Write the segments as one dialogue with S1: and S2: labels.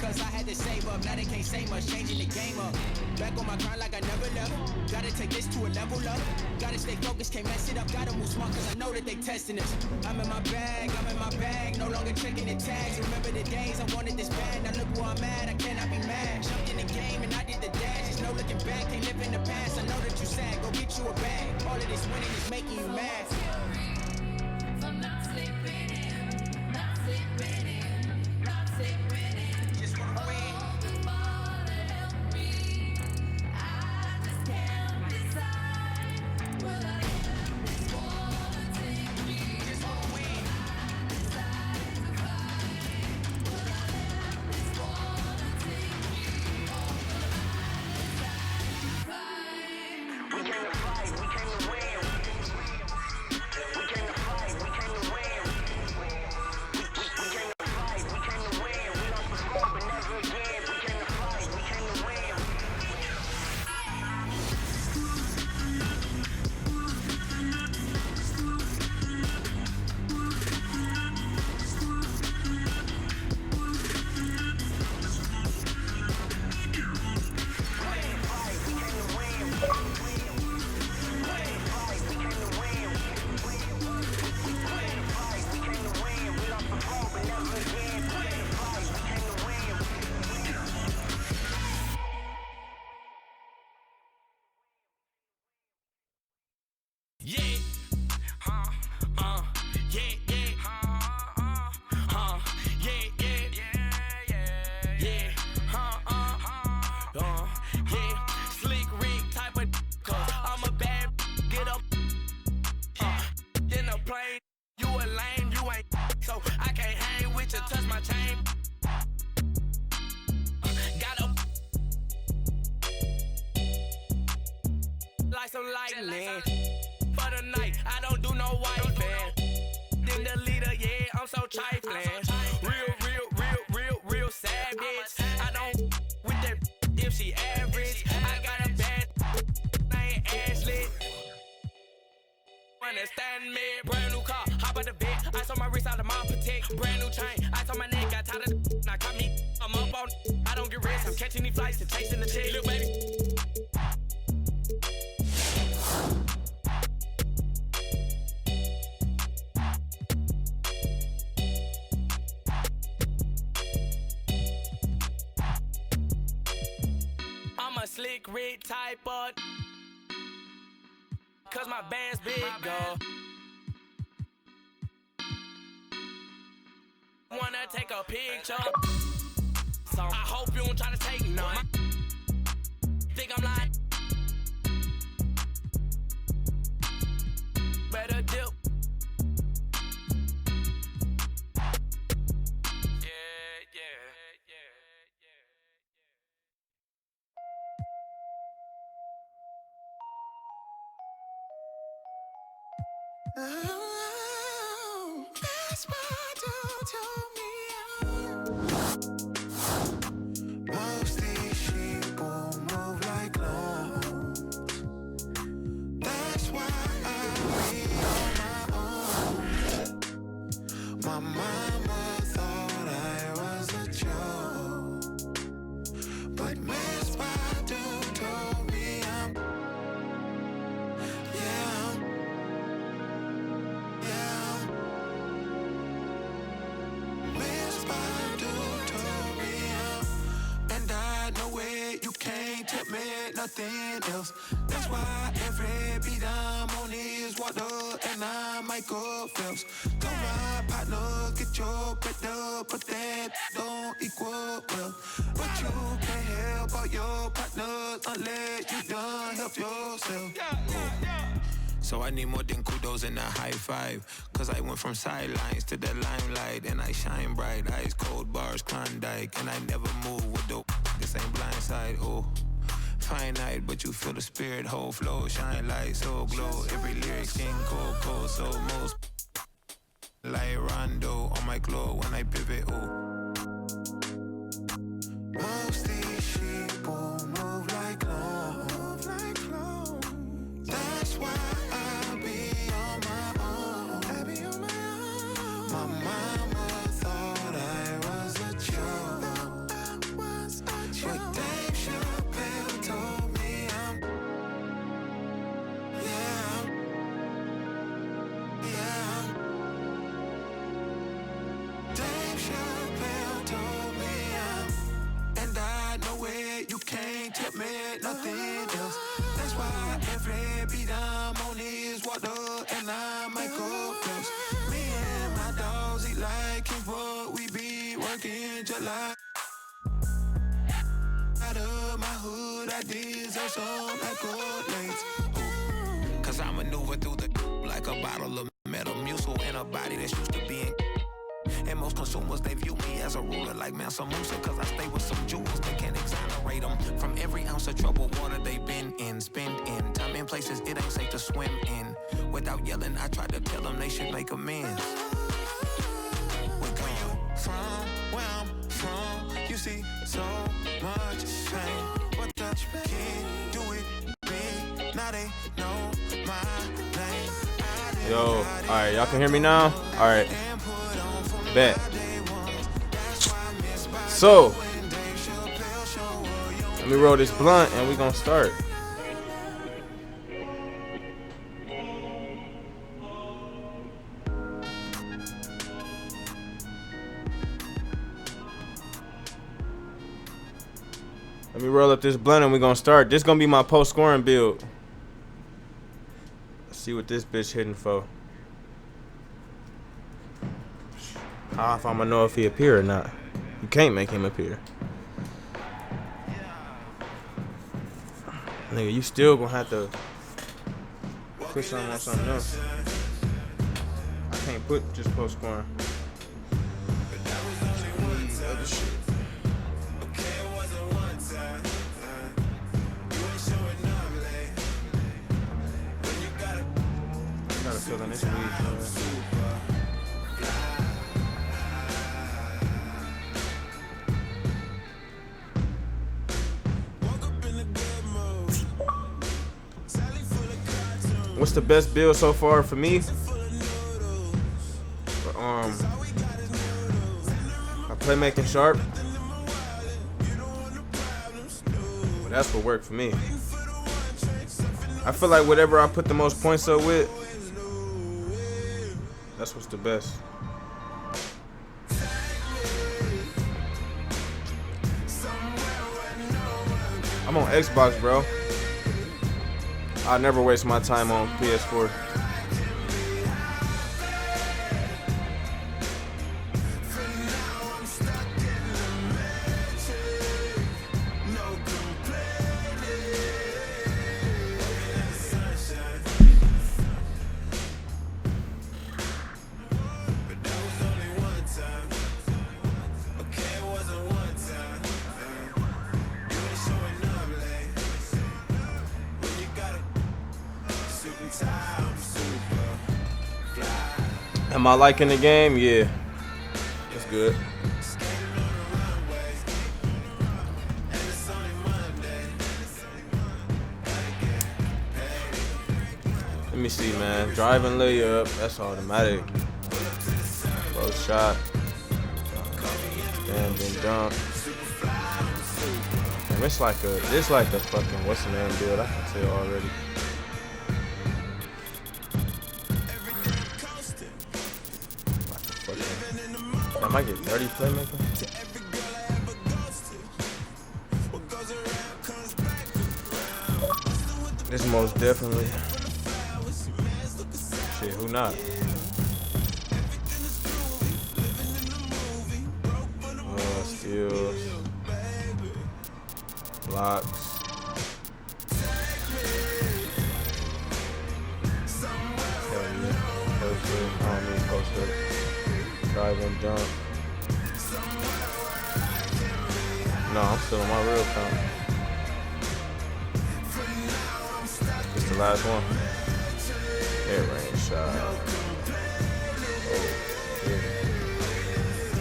S1: cause I had to save up. Now they can't say much, changing the game up. Back on my grind like I never left. Gotta take this to a level up. Gotta stay focused, can't mess it up. Gotta move smart cause I know that they testing us. I'm in my bag, no longer checking the tags. Remember the days I wanted this bad. Now look where I'm at, I cannot be mad. Jumped in the game and I did the dash. There's no looking back, can't live in the past. I know that you sad, go get you a bag. All of this winning is making you mad.
S2: So not sleeping in, not sleeping in, not sleeping in.
S1: Just wanna win.
S3: Yeah, yeah, Slick Rick type of, cause I'm a bad, get up, in a plane, you a lame, you ain't, so I can't hang with you, touch my chain, got up, like some lightning. For the night, I don't do no white man. Then the leader, yeah, I'm so trifling. Real savage. I don't with that if she average. I got a bad, I ain't Ashley. Understand me? Brand new car, hop out the bed. I saw my wrist out of my protect. Brand new chain, I saw my neck, got tired of the now caught me. I'm up on, I don't get rest. I'm catching these flights and chasing the chick. Little baby. Slick Rick type of, cause my band's bigger. Wanna take a picture, so I hope you don't try to take none. Think I'm lying? Better dip.
S4: Oh, that's what you told me. Most these sheep will move like clones. That's why I be on my own. My mama thought I was a joke, but Miss Badu told me I'm nothing else. That's why every beat I'm on is water and I'm Michael Phelps. Come on, partner, get your bread up, but that don't equal well. But you can't help all your partners unless you done help yourself.
S5: So I need more than kudos and a high five. Cause I went from sidelines to the limelight. And I shine bright, ice cold bars, Klondike. And I never move with the this ain't blindside, oh. Finite, but you feel the spirit, whole flow, shine light, so glow. Every lyric sing cold, so most like Rondo on my glow when I pivot, oh.
S4: Most these sheep will move like clones. That's why I be on my own. My mama thought I was a joke, expect nothing else. That's why every beat I'm on is walked up and I might go close. Me and my dogs eat like King Bud, we be working just like. Out of my hood, I deserve some accolades.
S5: Cause I maneuver through the like a bottle of Metamucil in a body that's used to being. And most consumers, they view me as a ruler like Mansa Musa. Cause I stay with some jewels, they can't exonerate them from every ounce of troubled water they been in. Spend in time in places it ain't safe to swim in. Without yelling, I tried to tell them they should make amends.
S4: Where you from? Where I'm from, you see so much pain. But the kid do it big, now they know my name.
S6: Yo, alright, y'all can hear me now? Alright. Bet. So, let me roll this blunt and we gonna start. Let me roll up this blunt and we gonna start. This gonna be my post-scoring build. Let's see what this bitch hitting for. How if I'm gonna know if he appear or not? You can't make him appear. Nigga, you still gonna have to put something on something else. I can't put just post scoring. Gotta fill in this weed, man. What's the best build so far for me? My playmaking sharp. Well, that's what worked for me. I feel like whatever I put the most points up with, that's what's the best. I'm on Xbox, bro. I never waste my time on PS4. Am I liking the game? Yeah. That's good. Let me see, man. Driving layup. That's automatic. Close shot. Damn, been dunked. And it's like a fucking what's the name build? I can tell already. I might get 30 playmaker. This most definitely. Shit, who not? Steals. Blocks. Hell yeah. Post-up. I don't need post-up. Drive and dunk. No, I'm still on my real count. It's the last one. Mid-range shot. Oh, yeah.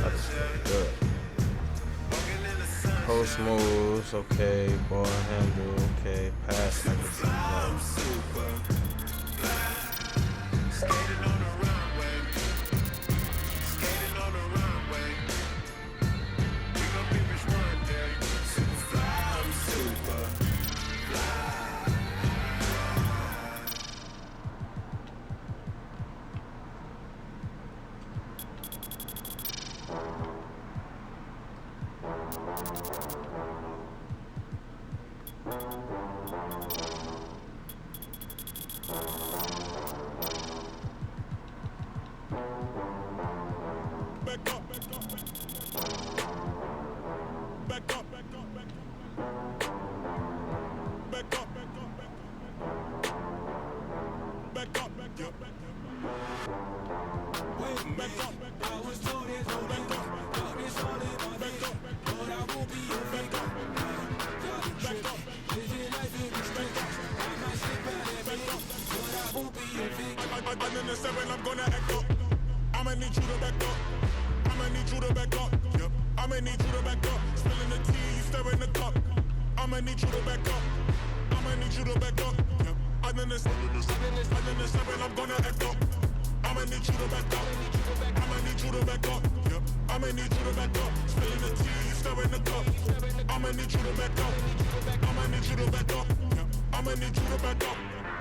S6: That's good. Post moves, okay. Ball handle, okay. Pass, I can see that.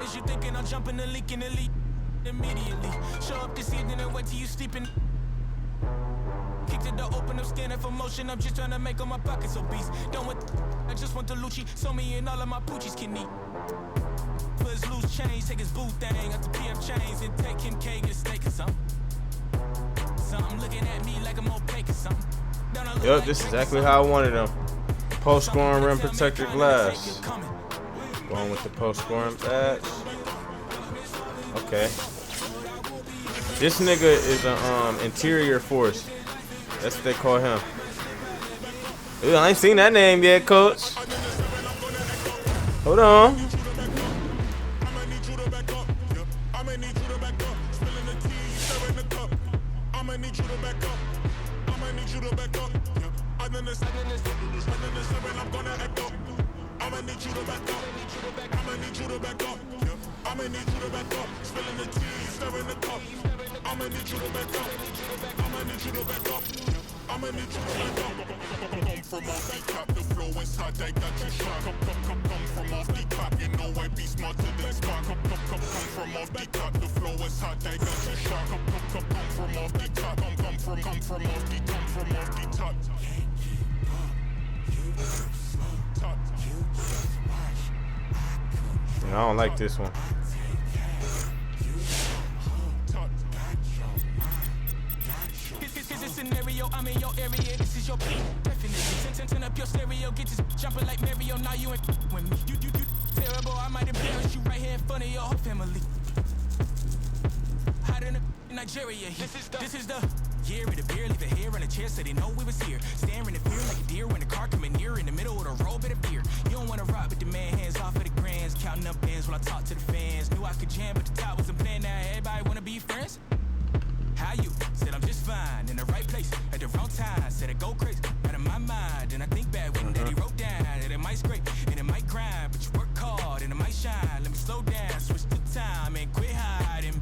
S3: Is you thinking I'll jump in the leak in the leak immediately? Show up this evening and wait till you sleeping. Kick the door open, I'm scanning for motion. I'm just trying to make all my pockets obese. Don't want I just want the Lucci. So me and all of my poochies can eat. For his loose change, take his boo thing out the PF chains and take him K get a steak or something. Something looking at me like I'm opaque or something.
S6: Yup, this is exactly how I wanted them. Post scoring rim protector glass. Going with the post scoring badge. Okay. This nigga is an interior force. That's what they call him. Ew, I ain't seen that name yet, coach. Hold on.
S7: From off the top, the flow is hot, they got you shocked. Come from off the top, you know I be smart to this spot. Come from off the top, the flow is hot, they got you shocked. Come from off the top, come from off the top.
S6: I don't like this one.
S3: Scenario, I'm in your area, this is your peak. Definitely, turn up your stereo, get this jumping like Mario. Now you ain't with me. You terrible, I might embarrass you right here in front of your whole family. Hot in Nigeria, this is the year of the beer, leave a hair in a chair so they know we was here. Staring at fear like a deer when the car coming near in the middle of the road, bit of beer. You don't wanna rock with the man, hands off of the grands, counting up bands while I talk to the fans. Knew I could jam, but the top wasn't playing. Now everybody wanna be friends. How you? Said I'm just fine, in the right place, at the wrong time. Said I go crazy, out of my mind. And I think back when Daddy wrote down that it might scrape and it might grind, but you work hard and it might shine. Let me slow down, switch the time and quit hiding.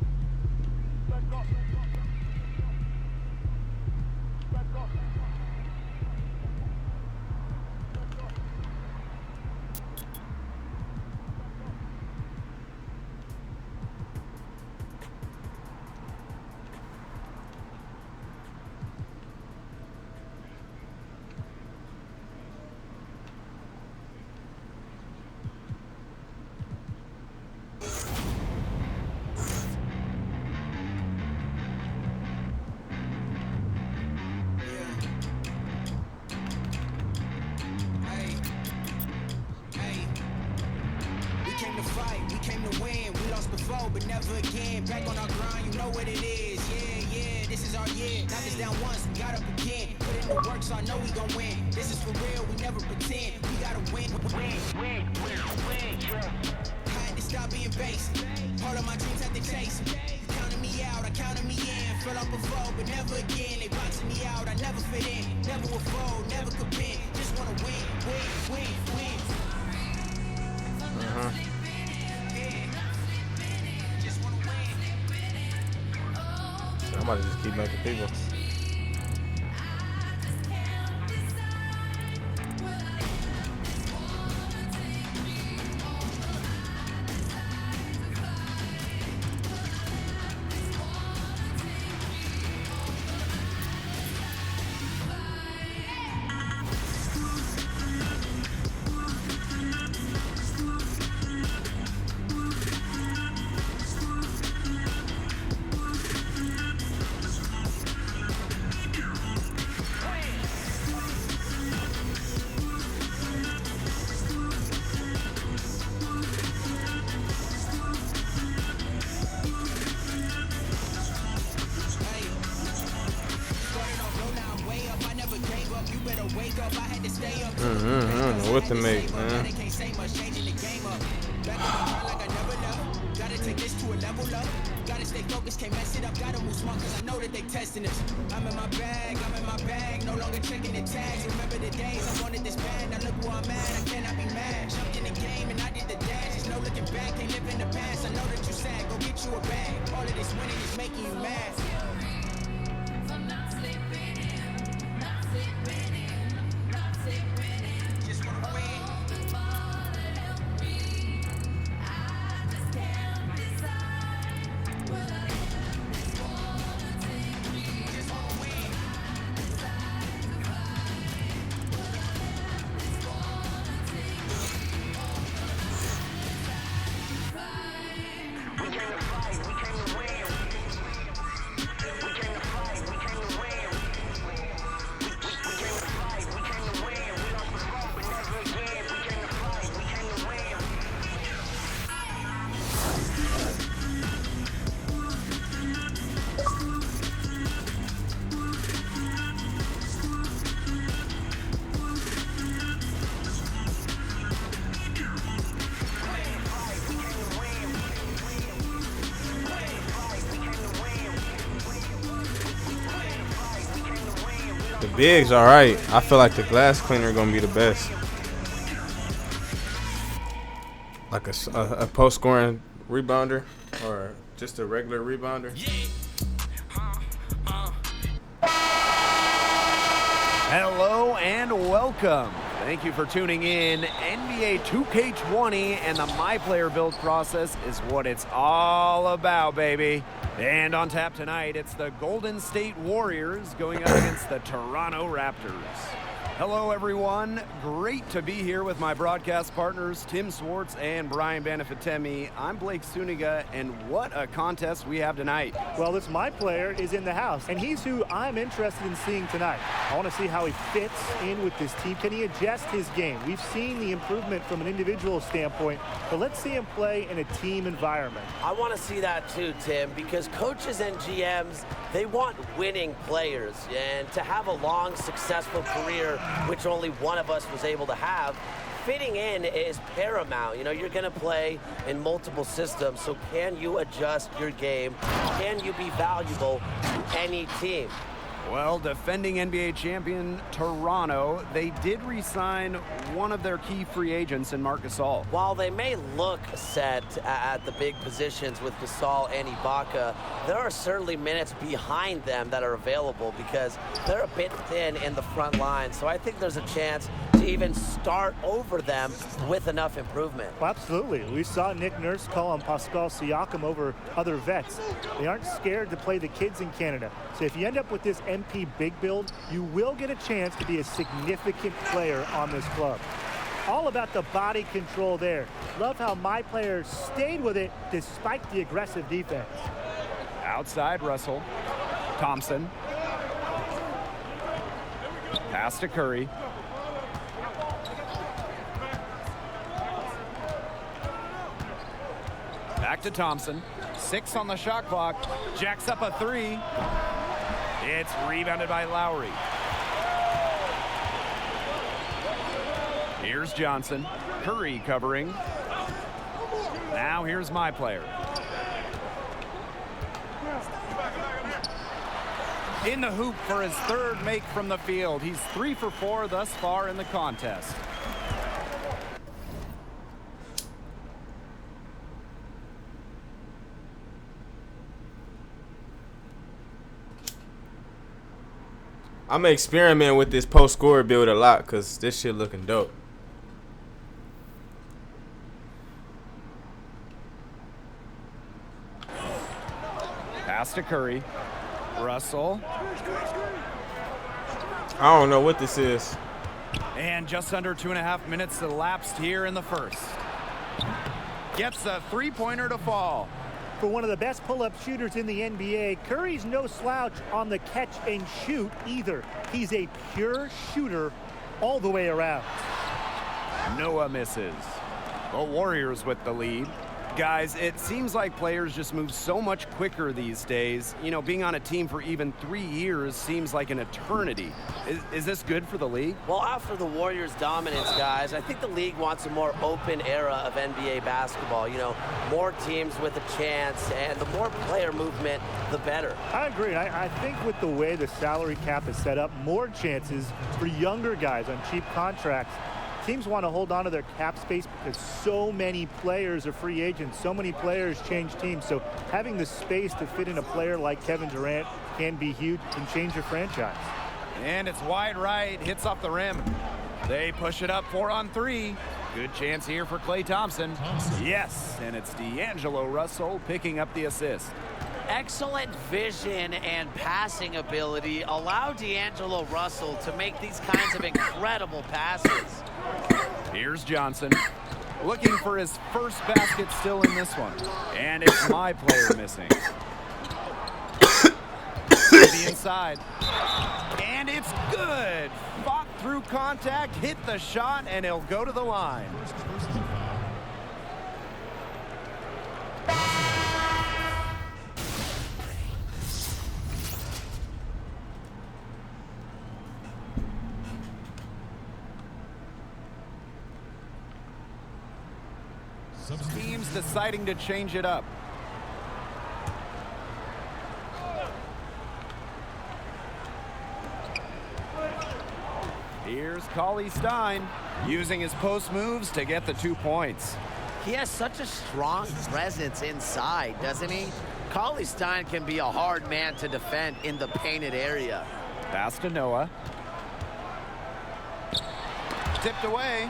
S3: But never again, back on our grind, you know what it is. Yeah, this is our year. Knocked us down once, we got up again. Put in the work, so I know we gon' win. This is for real, we never pretend. We gotta win. I had to stop being basic. All of my dreams had to chase. You counted me out, I counted me in. Fell off before, but never again. They boxing me out, I never fit in. Never will fold, never compete. Just wanna win.
S6: I'm about to just keep making people. what to make, man.
S1: They can't say much, changing the game up. Back on my grind like I never left. Gotta take this to a level up. Gotta stay focused, can't mess it up. Gotta move smart, cause I know that they testing us. I'm in my bag, no longer checking the tags. Remember the days I wanted this bad. Now look where I'm at, I cannot be mad. Jumped in the game and I did the dash. There's no looking back, can't live in the past. I know that you sad, go get you a bag. All of this winning is making you mad.
S2: I'm not sleeping in, not sleeping in, not sleeping in.
S1: Just wanna win.
S2: Before they help me, I just can't decide whether this wanna take me.
S1: Just wanna win.
S6: The big's all right. I feel like the glass cleaner gonna be the best. Like a post scoring rebounder or just a regular rebounder.
S8: Hello and welcome. Thank you for tuning in. NBA 2K20 and the My Player build process is what it's all about, baby. And on tap tonight, it's the Golden State Warriors going up against the Toronto Raptors. Hello, everyone. Great to be here with my broadcast partners, Tim Swartz and Brian Banafitemi. I'm Blake Suniga, and what a contest we have tonight.
S9: Well, this My Player is in the house, and he's who I'm interested in seeing tonight. I want to see how he fits in with this team. Can he adjust his game? We've seen the improvement from an individual standpoint, but let's see him play in a team environment.
S10: I want to see that too, Tim, because coaches and GMs, they want winning players. And to have a long, successful career, which only one of us was able to have, fitting in is paramount. You know, you're going to play in multiple systems, so can you adjust your game? Can you be valuable to any team?
S8: Well, defending NBA champion Toronto, they did re-sign one of their key free agents in Marc Gasol.
S10: While they may look set at the big positions with Gasol and Ibaka, there are certainly minutes behind them that are available because they're a bit thin in the front line. So I think there's a chance to even start over them with enough improvement.
S9: Well, absolutely. We saw Nick Nurse call on Pascal Siakam over other vets. They aren't scared to play the kids in Canada. So if you end up with this MP big build, you will get a chance to be a significant player on this club. All about the body control there. Love how My Player stayed with it despite the aggressive defense.
S8: Outside Russell. Thompson. Pass to Curry. Back to Thompson. 6 on the shot clock. Jacks up a 3. It's rebounded by Lowry. Here's Johnson. Curry covering. Now here's My Player. In the hoop for his third make from the field. He's 3 for 4 thus far in the contest.
S6: I'm gonna experiment with this post score build a lot because this shit looking dope.
S8: Pass to Curry. Russell.
S6: I don't know what this is.
S8: And just under 2.5 minutes elapsed here in the first. Gets a three-pointer to fall.
S9: For one of the best pull-up shooters in the NBA, Curry's no slouch on the catch and shoot either. He's a pure shooter all the way around.
S8: Noah misses. The Warriors with the lead. Guys, it seems like players just move so much quicker these days. You know, being on a team for even 3 years seems like an eternity. Is this good for the league?
S10: Well, after the Warriors' dominance, guys, I think the league wants a more open era of NBA basketball. You know, more teams with a chance, and the more player movement, the better.
S9: I agree. I think with the way the salary cap is set up, more chances for younger guys on cheap contracts. Teams want to hold on to their cap space because so many players are free agents. So many players change teams. So having the space to fit in a player like Kevin Durant can be huge and change your franchise.
S8: And it's wide right, hits off the rim. They push it up 4 on 3. Good chance here for Klay Thompson. Yes, and it's D'Angelo Russell picking up the assist.
S10: Excellent vision and passing ability allow D'Angelo Russell to make these kinds of incredible passes.
S8: Here's Johnson, looking for his first basket still in this one. And it's my player missing. To the inside. And it's good. Fought through contact, hit the shot, and he'll go to the line. Teams deciding to change it up. Here's Cauley Stein using his post moves to get the 2 points.
S10: He has such a strong presence inside, doesn't he? Cauley Stein can be a hard man to defend in the painted area.
S8: Pass to Noah. Tipped away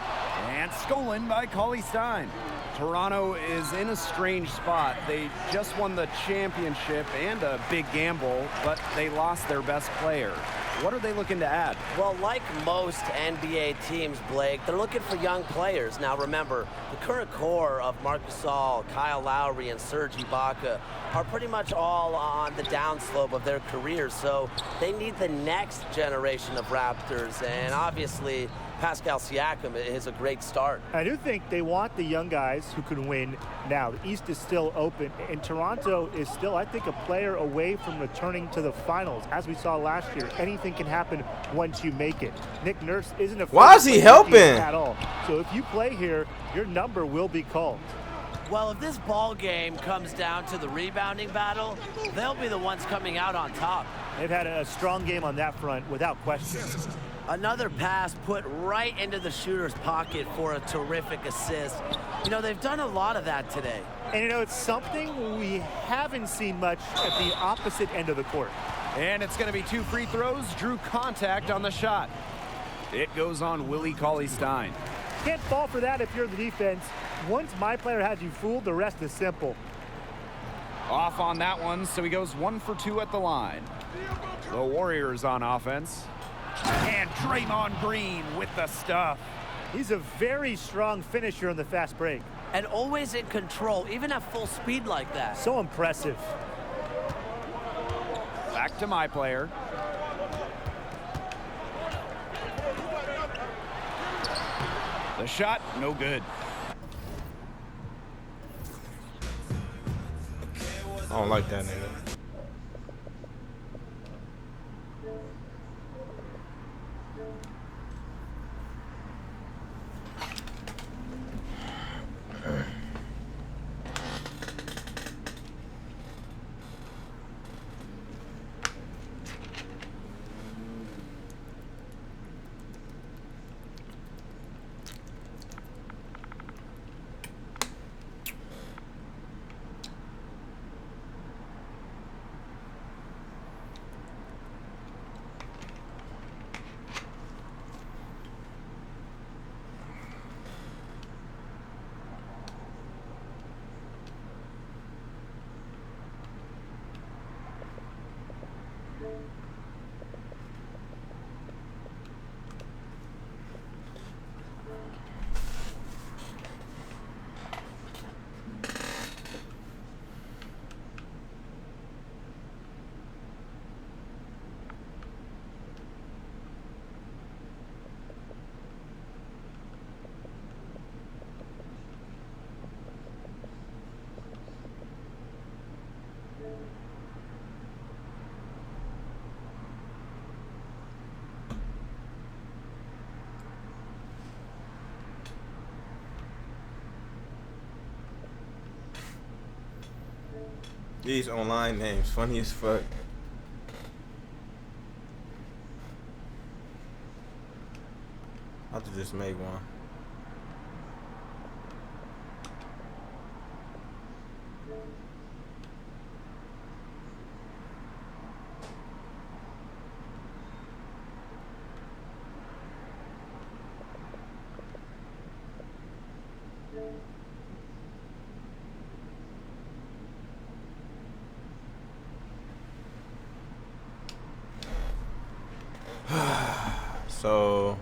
S8: and stolen by Cauley Stein. Toronto is in a strange spot. They just won the championship and a big gamble, but they lost their best player. What are they looking to add?
S10: Well, like most NBA teams, Blake, they're looking for young players. Now, remember, the current core of Marc Gasol, Kyle Lowry, and Serge Ibaka are pretty much all on the downslope of their careers, so they need the next generation of Raptors, and obviously Pascal Siakam is a great start.
S9: I do think they want the young guys who can win now. The East is still open, and Toronto is still, I think, a player away from returning to the finals. As we saw last year, anything can happen once you make it. Nick Nurse isn't a
S6: Why is he helping
S9: at all. So if you play here, your number will be called.
S10: Well, if this ball game comes down to the rebounding battle, they'll be the ones coming out on top.
S9: They've had a strong game on that front without question.
S10: Another pass put right into the shooter's pocket for a terrific assist. You know, they've done a lot of that today.
S9: And, you know, it's something we haven't seen much at the opposite end of the court.
S8: And it's going to be 2 free throws. Drew contact on the shot. It goes on Willie Cauley Stein.
S9: Can't fall for that if you're the defense. Once my player has you fooled, the rest is simple.
S8: Off on that one, so he goes 1 for 2 at the line. The Warriors on offense. And Draymond Green with the stuff.
S9: He's a very strong finisher on the fast break.
S10: And always in control, even at full speed like that.
S9: So impressive.
S8: Back to my player. The shot, no good.
S6: I don't like that nigga. These online names, funny as fuck. I'll have to just make one. So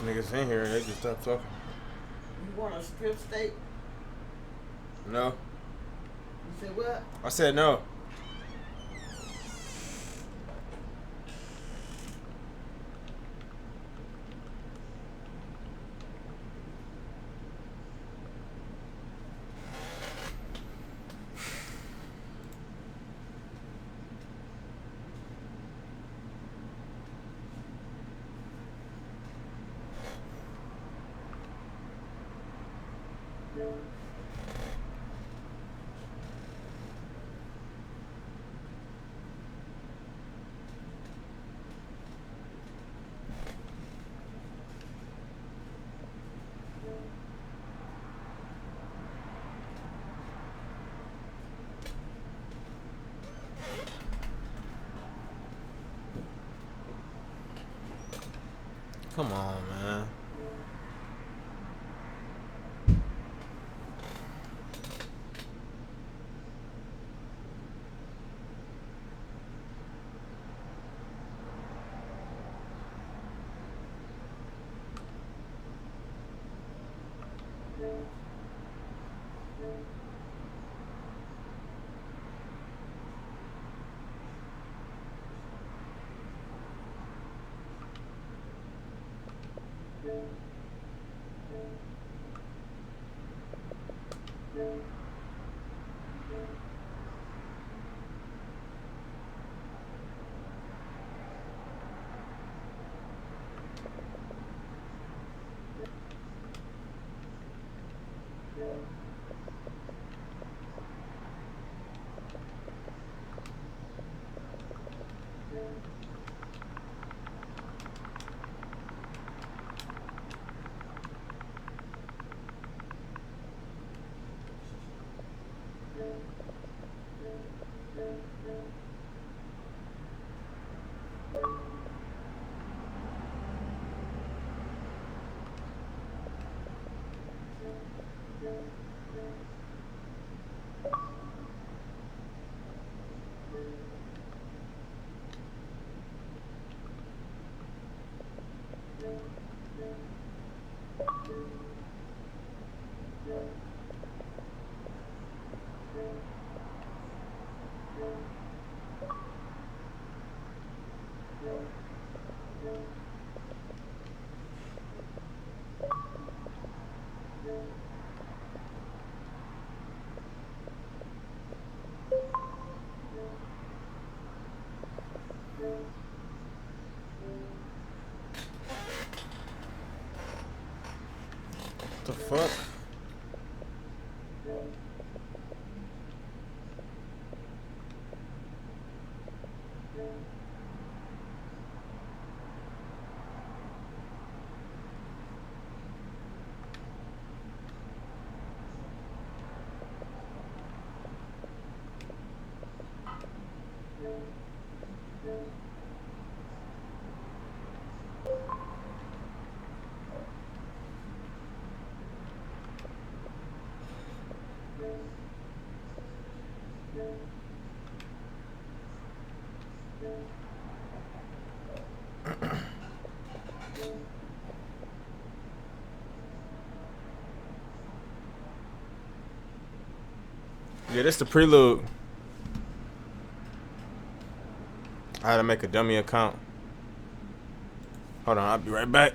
S6: these niggas in here, they just stop talking.
S11: You want a strip steak?
S6: No.
S11: You said what?
S6: I said no. Come on, man. What the fuck? Yeah, this the prelude. I had to make a dummy account. Hold on, I'll be right back.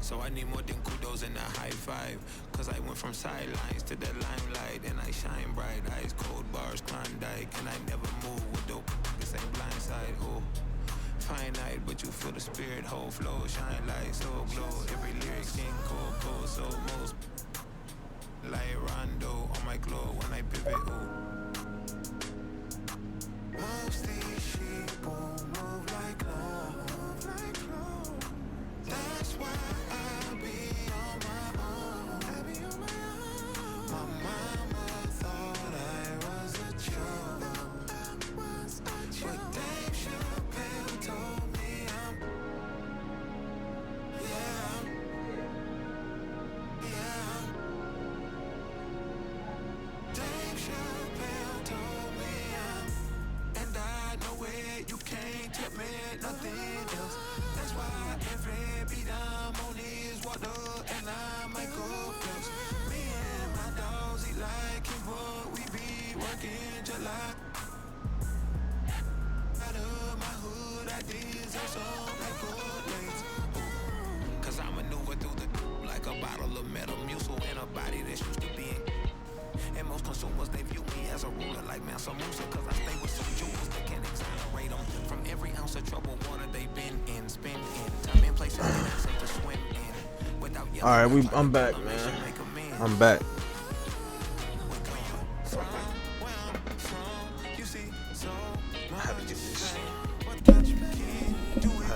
S5: So I need more than kudos and a high five. Cause I went from sidelines to the limelight. And I shine bright, ice cold bars, Klondike. And I never move with dope, this ain't blindside, oh. Finite, but you feel the spirit, whole flow, shine light, so glow. Every lyric skin cold, cold, so most. Like Rondo on my glow when I pivot, oh. Most these sheep won't move like clones. That's why I be on my own. My mama thought I was a joke. But Dave Chappelle told me I'm. Dave Chappelle told me I'm. And I know it, you can't tell me nothing else. That's why every beat I'm on is water and I might go close. Me and my dogs eat like it what we be working July. Out of my hood, I deserve some like gold lace. Cause I maneuver through the like a bottle of Metamucil in a body that's used to being. And most consumers, they view me as a ruler like Mansa Musa. Cause I stay with some jewels that can exonerate them from every ounce of trouble water they've been in. Spin in, time and places they not safe to swim in. Without
S6: Alright, I'm back, man. I'm back. I had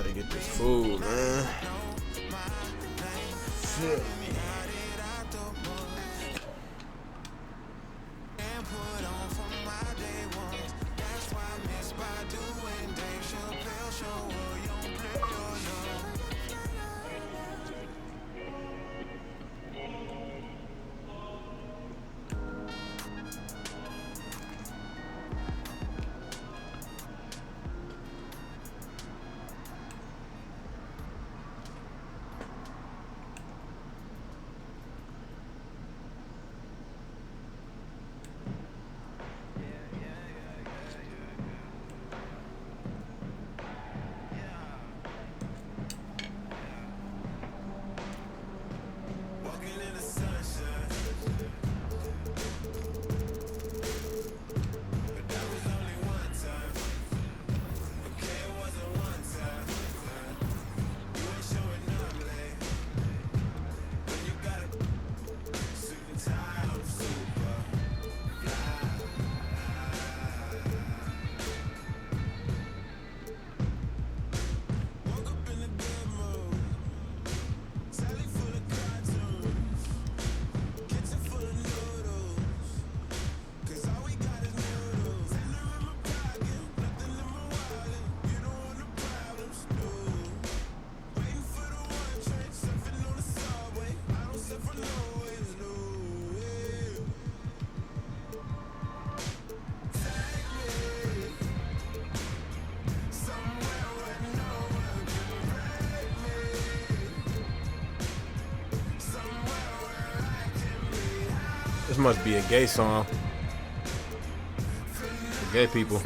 S6: to get this food, man. Shit. This must be a gay song. For gay people.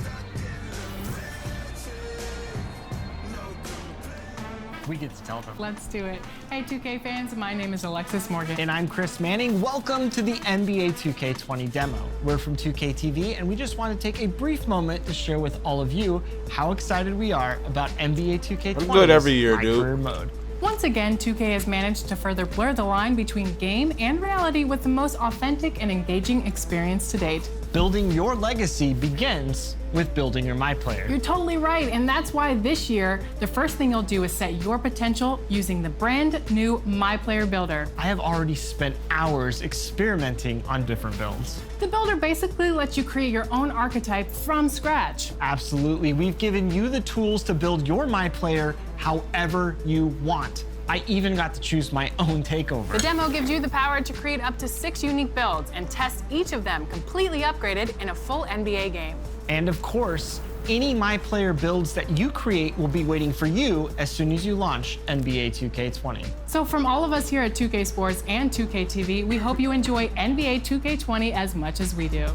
S12: We get to tell them.
S13: Let's do it. Hey, 2K fans, my name is Alexis Morgan.
S12: And I'm Chris Manning. Welcome to the NBA 2K20 demo. We're from 2K TV, and we just want to take a brief moment to share with all of you how excited we are about NBA 2K20.
S6: I'm good every year, dude.
S12: Mode.
S13: Once again, 2K has managed to further blur the line between game and reality with the most authentic and engaging experience to date.
S12: Building your legacy begins with building your My Player.
S13: You're totally right, and that's why this year, the first thing you'll do is set your potential using the brand new My Player Builder.
S12: I have already spent hours experimenting on different builds.
S13: The builder basically lets you create your own archetype from scratch.
S12: Absolutely, we've given you the tools to build your My Player however you want. I even got to choose my own takeover.
S13: The demo gives you the power to create up to 6 unique builds and test each of them completely upgraded in a full NBA game.
S12: And of course, any My Player builds that you create will be waiting for you as soon as you launch NBA 2K20.
S13: So from all of us here at 2K Sports and 2K TV, we hope you enjoy NBA 2K20 as much as we do.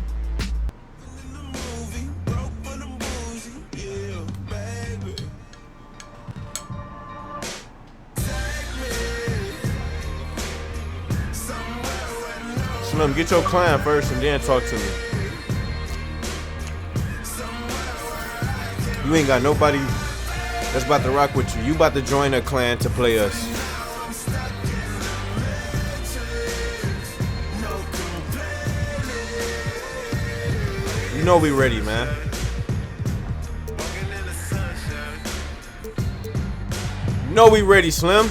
S6: Slim, get your clan first and then talk to me. You ain't got nobody that's about to rock with you. You about to join a clan to play us. You know we ready, man. You know we ready, Slim.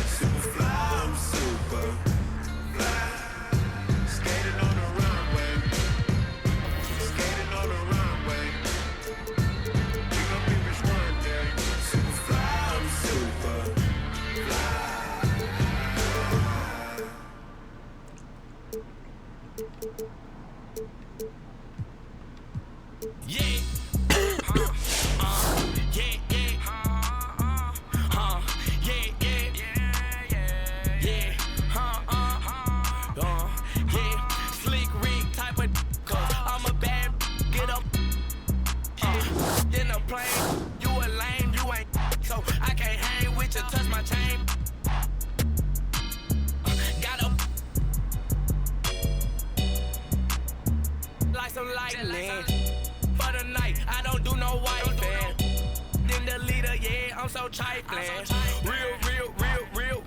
S3: I'm so trifling.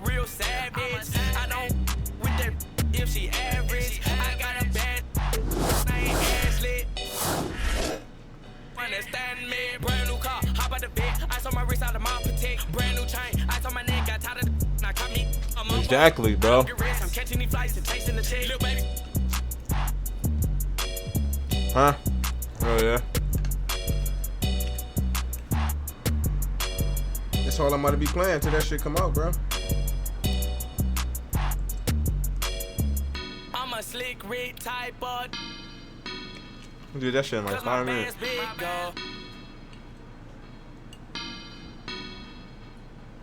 S3: Real savage. I don't with that if she average. I got a bad name Ashley. Understand me? Brand new car, hop out the bed. I saw my wrist out of my protect. Brand new chain. I saw my neck got tired of the now caught me.
S6: Exactly, bro.
S3: I'm catching these flights and chasing the chick. Little baby.
S6: Huh? Oh yeah. That's all I'm about to be playing till that shit come out, bro.
S3: I'm a slick Rick type of.
S6: Do that shit in like 5 minutes.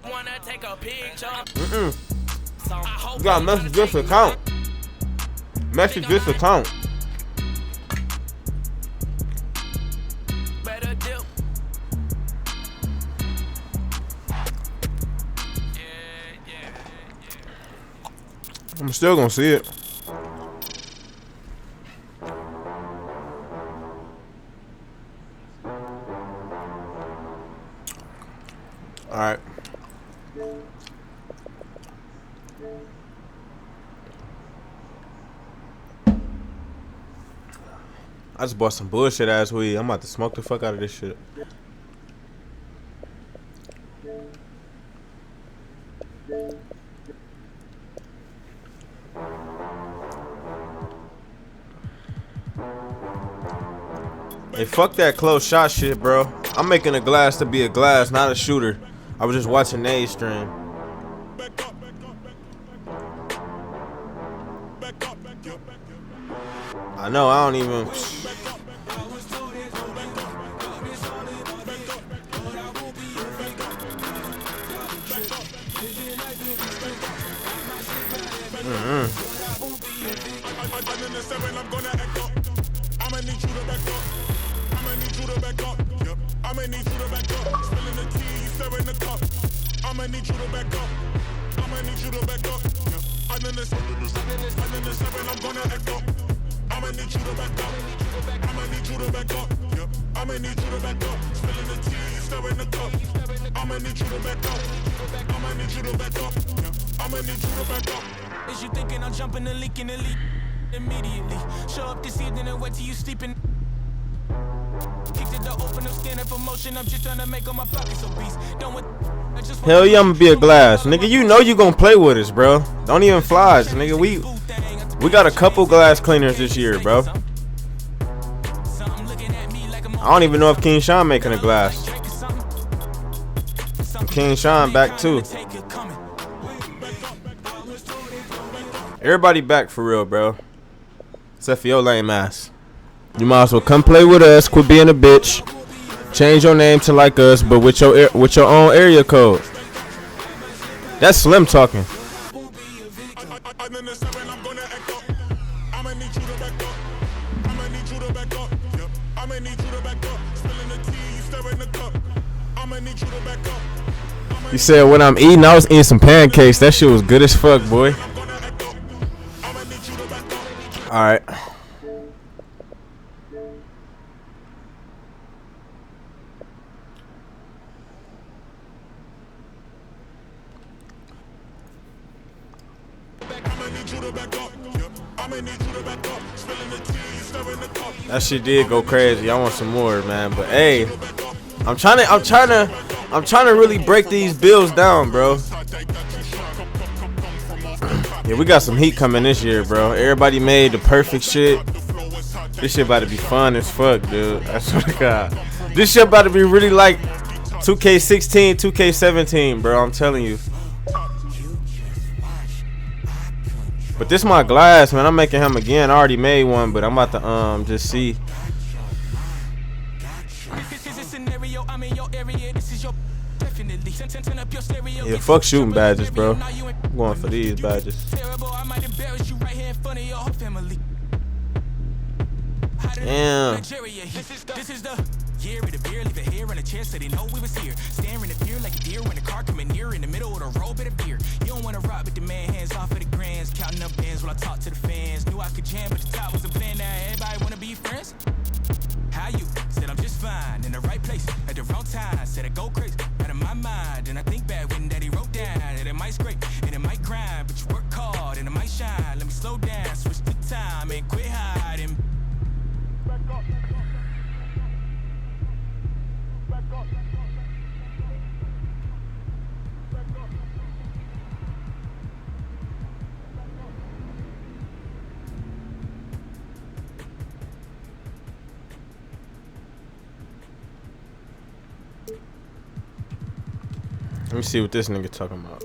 S3: Wanna take a picture?
S6: You gotta message this account. Message this account. I'm still gonna see it. All right. I just bought some bullshit ass weed. I'm about to smoke the fuck out of this shit. Hey, fuck that close shot shit, bro. I'm making a glass to be a glass, not a shooter. I was just watching Nate's stream. I know, I don't even...
S7: I'ma need you to back up. I'ma need you to back up. Yeah. And then the 7, I'm gonna echo. I'ma need you to back up. I'ma need you to back up. Yeah. I'ma need you to back up. Spilling the tea, stirring the cup. I'ma need you to back up. I'ma need you to back up. Yeah. I'ma need you to back up.
S3: Is you thinking I'm jumping the leak in the leak immediately? Show up this evening and wait till you sleeping. Kicked it to open up, scanning for motion. I'm just trying to make all my pockets obese. Don't want.
S6: Hell yeah, I'ma be a glass. Nigga, you know you gonna play with us, bro. Don't even fly us, nigga. We got a couple glass cleaners this year, bro. I don't even know if King Sean making a glass. King Sean back too. Everybody back for real, bro. Except for your lame ass. You might as well come play with us. Quit being a bitch. Change your name to like us, but with your own area code. That's Slim talking. You said when I'm eating, I was eating some pancakes. That shit was good as fuck, boy. Alright. That shit did go crazy. I want some more, man. But hey, I'm trying to really break these bills down, bro. Yeah, we got some heat coming this year, bro. Everybody made the perfect shit. This shit about to be fun as fuck, dude. I swear to God. This shit about to be really like 2K16, 2K17, bro. I'm telling you. But this my glass, man. I'm making him again. I already made one, but I'm about to just see. Yeah, fuck shooting badges, bro. I'm going for these badges. Damn.
S3: This is the year of the beer, leave it here on the chair so they know we was here. Staring at beer like a deer when the car coming near in the middle of the road, bit of beer. You don't wanna rock with the man, hands off of the grands, counting up bands while I talk to the fans. Knew I could jam, but the top was a plan. Now everybody wanna be friends. How you? Said I'm just fine in the right place at the wrong time. Said I go crazy out of my mind, and I think back when Daddy wrote down that it might scrape and it might grind, but you work hard and it might shine. Let me slow down, switch the time, and quit hiding.
S6: Let me see what this nigga talking about.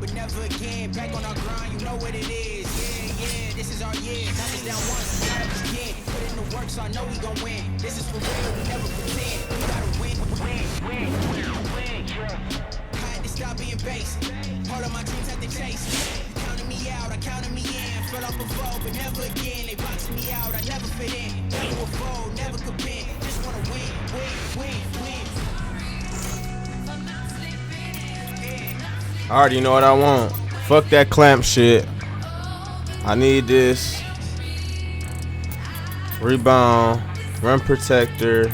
S1: But never again. Back on our grind, you know what it is. Yeah, this is our year. Knock us down once, we gotta begin. Put in the work, so I know we gon' win. This is for real, we never pretend. We gotta win. I had to stop being basic. Part of my dreams had to chase it. You counted me out, I counted me in. Fell off before, but never again. They boxing me out, I never fit in. Never a foe, never could bend. Just wanna win.
S6: I already know what I want. Fuck that clamp shit. I need this. Rebound. Rim protector.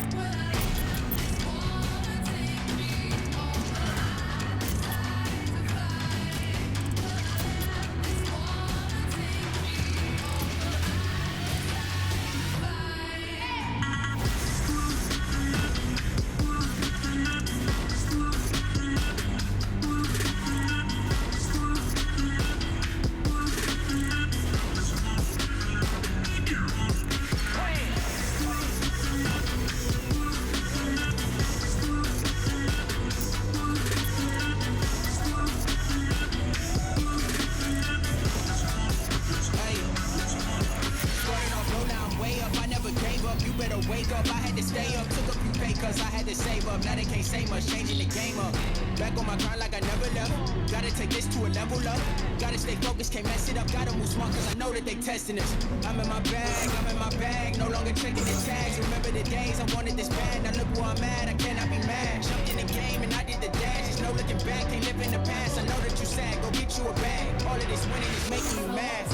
S1: wake up, I had to stay up. Took a few pay cuts, I had to save up. Now they can't say much, changing the game up. Back on my grind like I never left. Gotta take this to a level up. Gotta stay focused, can't mess it up. Gotta move smart, cause I know that they testing us. I'm in my bag, no longer checking the tags. Remember the days I wanted this bad. Now look where I'm at, I cannot be mad. Jumped in the game and I did the dash. There's no looking back, can't live in the past. I know that you sad, go get you a bag. All of this winning is making you mad.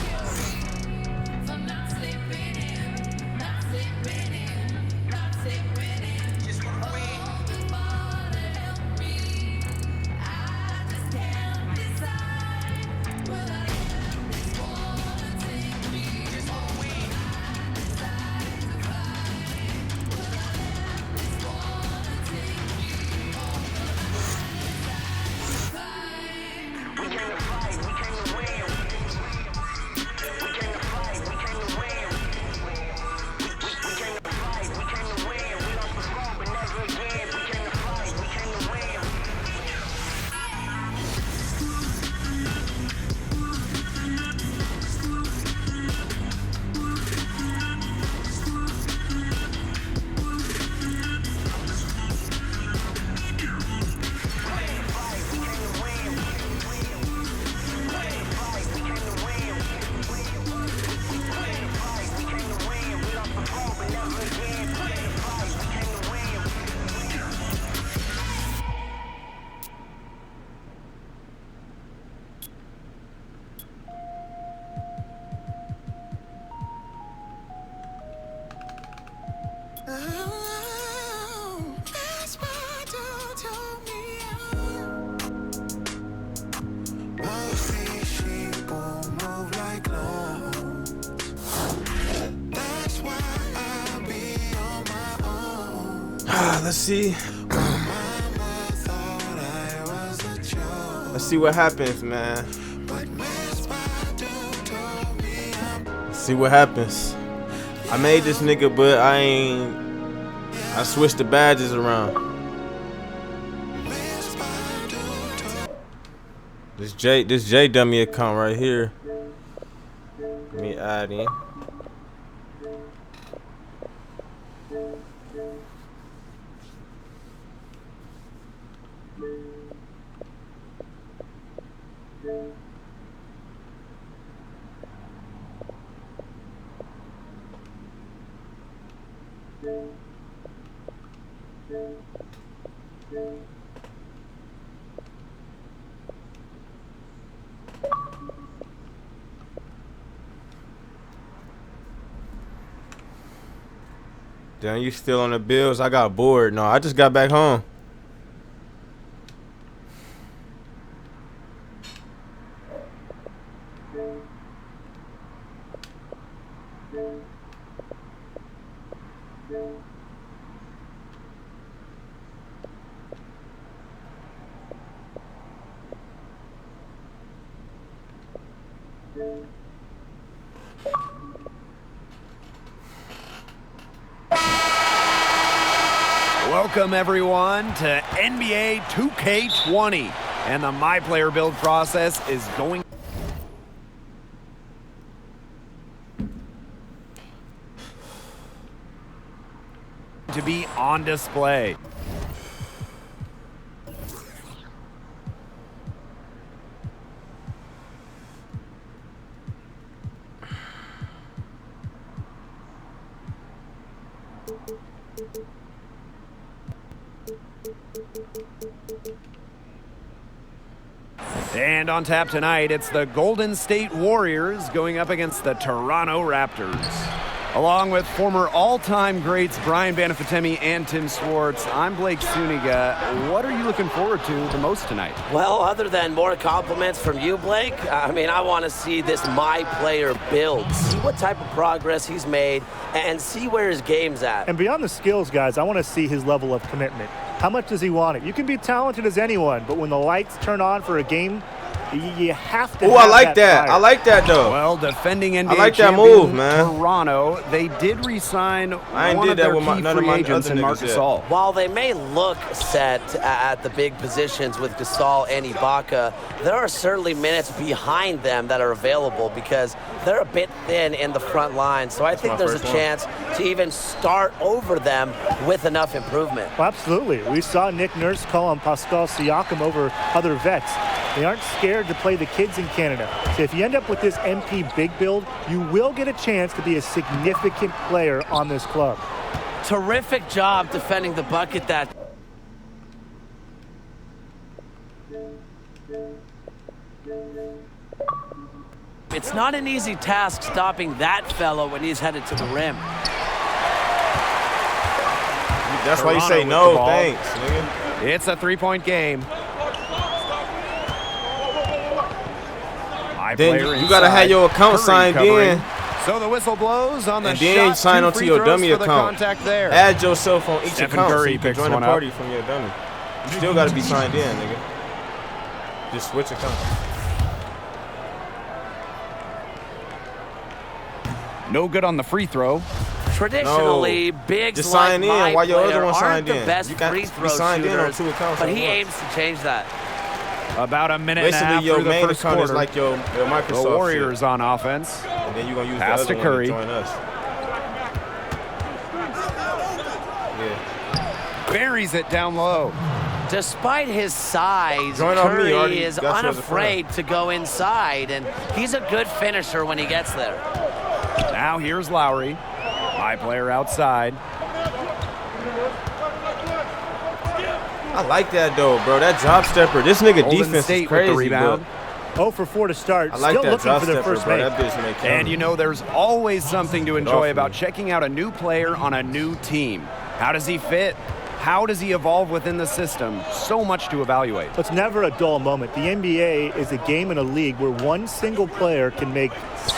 S2: So not sleeping in, not sleeping in, not sleeping in.
S1: Just wanna win.
S2: Hoping for to help me. I just can't decide. Will I let this one take me?
S1: Just wanna win.
S2: Decide to fight. Will I let this one take me?
S1: We came to fight, we came to win. We came to fight, we came to win. We came to fight, we came to win. We lost before, but never again. We came to fight, we came to win.
S6: Let's see. Let's see what happens, man. Let's see what happens. I made this nigga, but I switched the badges around. This J dummy account right here. Let me add in. Damn, you still on the Bills? I got bored. No, I just got back home.
S8: Welcome, everyone, to NBA 2K20. And the My Player build process is going to be on display. And on tap tonight, it's the Golden State Warriors going up against the Toronto Raptors. Along with former all-time greats Brian Banafitemi and Tim Swartz, I'm Blake Suniga. What are you looking forward to the most tonight?
S10: Well, other than more compliments from you, Blake, I want to see this My Player build, see what type of progress he's made, and see where his game's at.
S9: And beyond the skills, guys, I want to see his level of commitment. How much does he want it? You can be talented as anyone, but when the lights turn on for a game, You have to.
S6: Oh, I like that. I like that though.
S8: Well, defending NBA
S6: I like that
S8: champion
S6: move, man.
S8: Toronto, they did re-sign
S6: I ain't
S8: one
S6: did
S8: of
S6: that
S8: their
S6: with
S8: key
S6: none of
S8: free
S6: my
S8: agents
S6: other
S8: in
S6: niggas
S8: Marc
S6: yet.
S8: Gasol.
S10: While they may look set at the big positions with Gasol and Ibaka, there are certainly minutes behind them that are available because they're a bit thin in the front line. So I think there's a chance to even start over them with enough improvement.
S9: Well, absolutely. We saw Nick Nurse call on Pascal Siakam over other vets. They aren't scared to play the kids in Canada. So if you end up with this MP big build, you will get a chance to be a significant player on this club.
S10: Terrific job defending the bucket that. It's not an easy task stopping that fellow when he's headed to the rim.
S6: That's why you say no, thanks, nigga.
S8: It's a three-point game.
S6: Then you gotta have your account signed in.
S8: So the whistle blows on the
S6: and
S8: shot.
S6: then you sign onto your dummy account.
S8: There.
S6: Add yourself on each
S8: Stephen
S6: account
S8: Curry
S6: so you can
S8: picks
S6: join the
S8: one
S6: party
S8: up.
S6: from your dummy. You still gotta be signed in, nigga. Just switch accounts.
S8: No good on the free throw.
S10: Traditionally,
S6: No.
S10: bigs
S6: Just
S10: like
S6: sign in
S10: my
S6: while your other
S10: player
S6: one
S10: aren't
S6: signed
S10: the
S6: in.
S10: best
S6: You got
S10: free
S6: to be
S10: throw
S6: signed in on
S10: shooters,
S6: 2 accounts
S10: but
S6: at
S10: he
S6: once.
S10: aims to change that.
S8: About a minute and a half
S6: Basically, your
S8: through the
S6: main
S8: first
S6: account
S8: quarter.
S6: is like your Microsoft
S8: The Warriors
S6: shit.
S8: on offense.
S6: And then you're going to use
S8: Pass
S6: the
S8: to
S6: other
S8: Curry.
S6: one to join us. Yeah.
S8: Buries it down low.
S10: Despite his size,
S6: Join on me,
S10: Curry
S6: already
S10: is
S6: got you as a
S10: unafraid to go inside, and he's a good finisher when he gets there.
S8: Now here's Lowry. My player outside.
S6: I like that though, bro. That drop stepper. This nigga
S8: Golden
S6: defense
S8: State
S6: is
S8: with the
S6: crazy,
S8: rebound.
S9: 0 for 4 to start.
S6: I like
S9: Still
S6: that
S9: looking
S6: drop
S9: for their
S6: stepper,
S9: first
S6: bro.
S9: make.
S6: That bitch make
S8: And you know there's always something to enjoy
S6: off
S8: about
S6: me.
S8: checking out a new player on a new team. How does he fit? How does he evolve within the system? So much to evaluate.
S9: It's never a dull moment. The NBA is a game in a league where one single player can make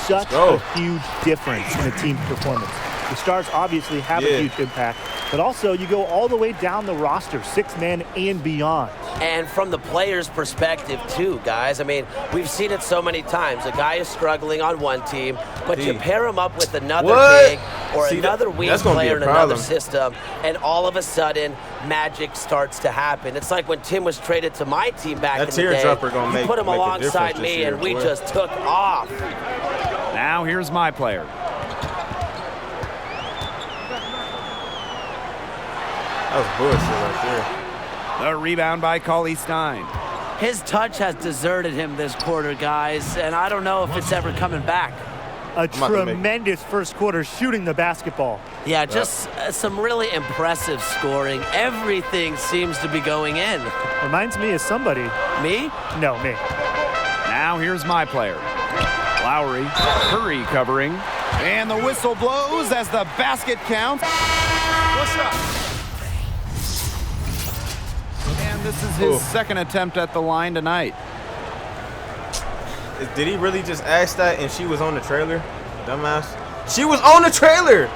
S9: such a huge difference in a team's performance. The stars obviously have a huge impact, but also you go all the way down the roster, 6-man and beyond.
S10: And from the player's perspective, too, guys. I mean, we've seen it so many times. A guy is struggling on one team, but you pair him up with another big or another weak player in another system, and all of a sudden, magic starts to happen. It's like when Tim was traded to my team back in the day. You put him alongside me, and we just took off.
S8: Now here's my player.
S6: That was bullshit right there.
S8: The rebound by Cauley Stein.
S10: His touch has deserted him this quarter, guys, and I don't know if it's ever coming back.
S9: A tremendous first quarter shooting the basketball.
S10: Yeah, just some really impressive scoring. Everything seems to be going in.
S9: Reminds me of somebody.
S10: Me?
S9: No, me.
S8: Now here's my player. Lowry, Curry covering, and the whistle blows as the basket counts. What's up? And this is his second attempt at the line tonight.
S6: Did he really just ask that and she was on the trailer? Dumbass. She was on the trailer!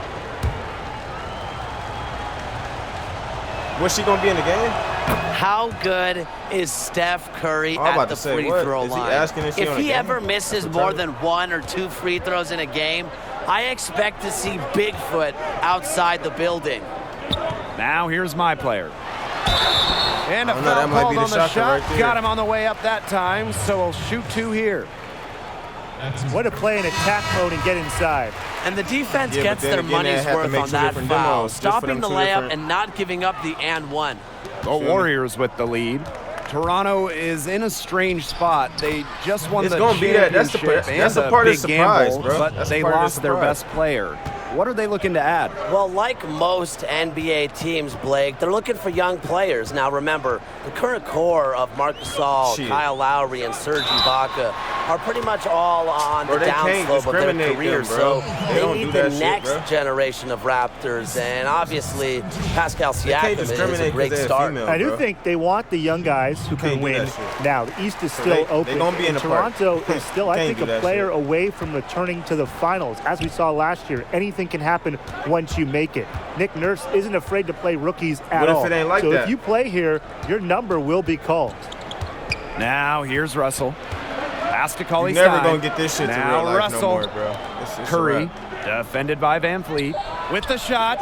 S6: Was she going to be in the game?
S10: How good is Steph Curry at the free throw line? If he ever misses more than 1 or 2 free throws in a game, I expect to see Bigfoot outside the building.
S8: Now here's my player. And a
S6: I don't
S8: foul
S6: know, that might
S8: called
S6: be the
S8: on the
S6: shot
S8: shot.
S6: right there.
S8: Got him on the way up that time, so he'll shoot 2 here.
S9: Way to play in attack mode and get inside.
S10: And the defense
S6: Yeah,
S10: gets
S6: but then
S10: their
S6: again, they
S10: money's
S6: have to
S10: worth
S6: make
S10: on
S6: 2
S10: that
S6: different
S10: foul,
S6: demos just for
S10: stopping
S6: them
S10: the
S6: 2
S10: layup
S6: different-
S10: and not giving up the and one.
S8: The Warriors with the lead. Toronto is in a strange spot. They just won
S6: It's
S8: the
S6: gonna be that.
S8: championship
S6: That's a
S8: and
S6: part of
S8: big
S6: the surprise,
S8: gamble,
S6: bro.
S8: but
S6: That's a
S8: they
S6: part of the
S8: lost their
S6: surprise.
S8: best player. What are they looking to add?
S10: Well, like most NBA teams, Blake, they're looking for young players. Now, remember, the current core of Marc Gasol, Kyle Lowry, and Serge Ibaka are pretty much all on the downslope of their careers. So they need the next generation of Raptors, and obviously Pascal Siakam is a great start.
S9: I do think they want the young guys who can win. Now, the East is still open.
S6: They gonna be in the
S9: Toronto
S6: park.
S9: is still, I
S6: Can't
S9: think,
S6: do
S9: a
S6: that
S9: player
S6: shit.
S9: away from returning to the finals. As we saw last year, anything can happen once you make it. Nick Nurse isn't afraid to play rookies at
S6: What if
S9: all.
S6: it ain't like
S9: so
S6: that?
S9: if you play here, your number will be called.
S8: Now here's Russell. Pass to Cauley
S6: You're never
S8: Stein.
S6: gonna get this shit to
S8: Now
S6: real life
S8: Russell.
S6: no more, bro. It's a
S8: Curry,
S6: wrap.
S8: defended by Van Fleet. With the shot.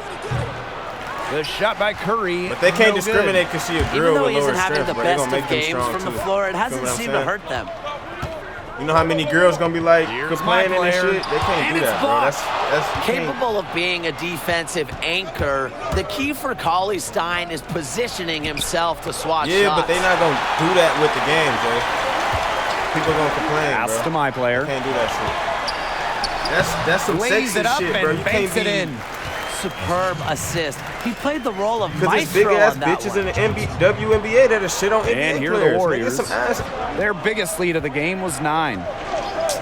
S8: The shot by Curry.
S6: But they can't
S8: no
S6: discriminate because she a
S10: Even
S6: girl
S10: though
S6: with
S10: he
S6: lower
S10: isn't having
S6: strength,
S10: the
S6: bro. They
S10: best
S6: gonna make
S10: of
S6: them
S10: games
S6: strong
S10: from the
S6: too.
S10: floor, it
S6: Feel
S10: hasn't
S6: what I'm
S10: seemed to
S6: saying?
S10: hurt them.
S6: You know how many girls gonna be like
S8: Here's
S6: complaining
S8: my
S6: and
S8: player.
S6: shit? They can't
S8: And
S6: do
S8: it's
S6: that, bro.
S8: blocked.
S6: That's you can't-
S10: Capable of being a defensive anchor, the key for Cauley Stein is positioning himself to swat
S6: Yeah,
S10: shots.
S6: but they not gonna do that with the game, Jay. People gonna complain,
S8: Pass
S6: bro.
S8: to my player.
S6: Can't do that shit. That's some
S8: Lays
S6: sexy
S8: it up
S6: shit,
S8: and
S6: bro. You
S8: banks
S6: can't
S8: it
S6: be
S8: in.
S10: Superb assist. He played the role of
S6: because there's big
S10: maestro
S6: ass
S10: on that
S6: bitches
S10: one.
S6: in the WNBA that are shit on NBA
S8: And here are
S6: players.
S8: the
S6: Nigga,
S8: Warriors.
S6: some ass.
S8: Their biggest lead of the game was 9.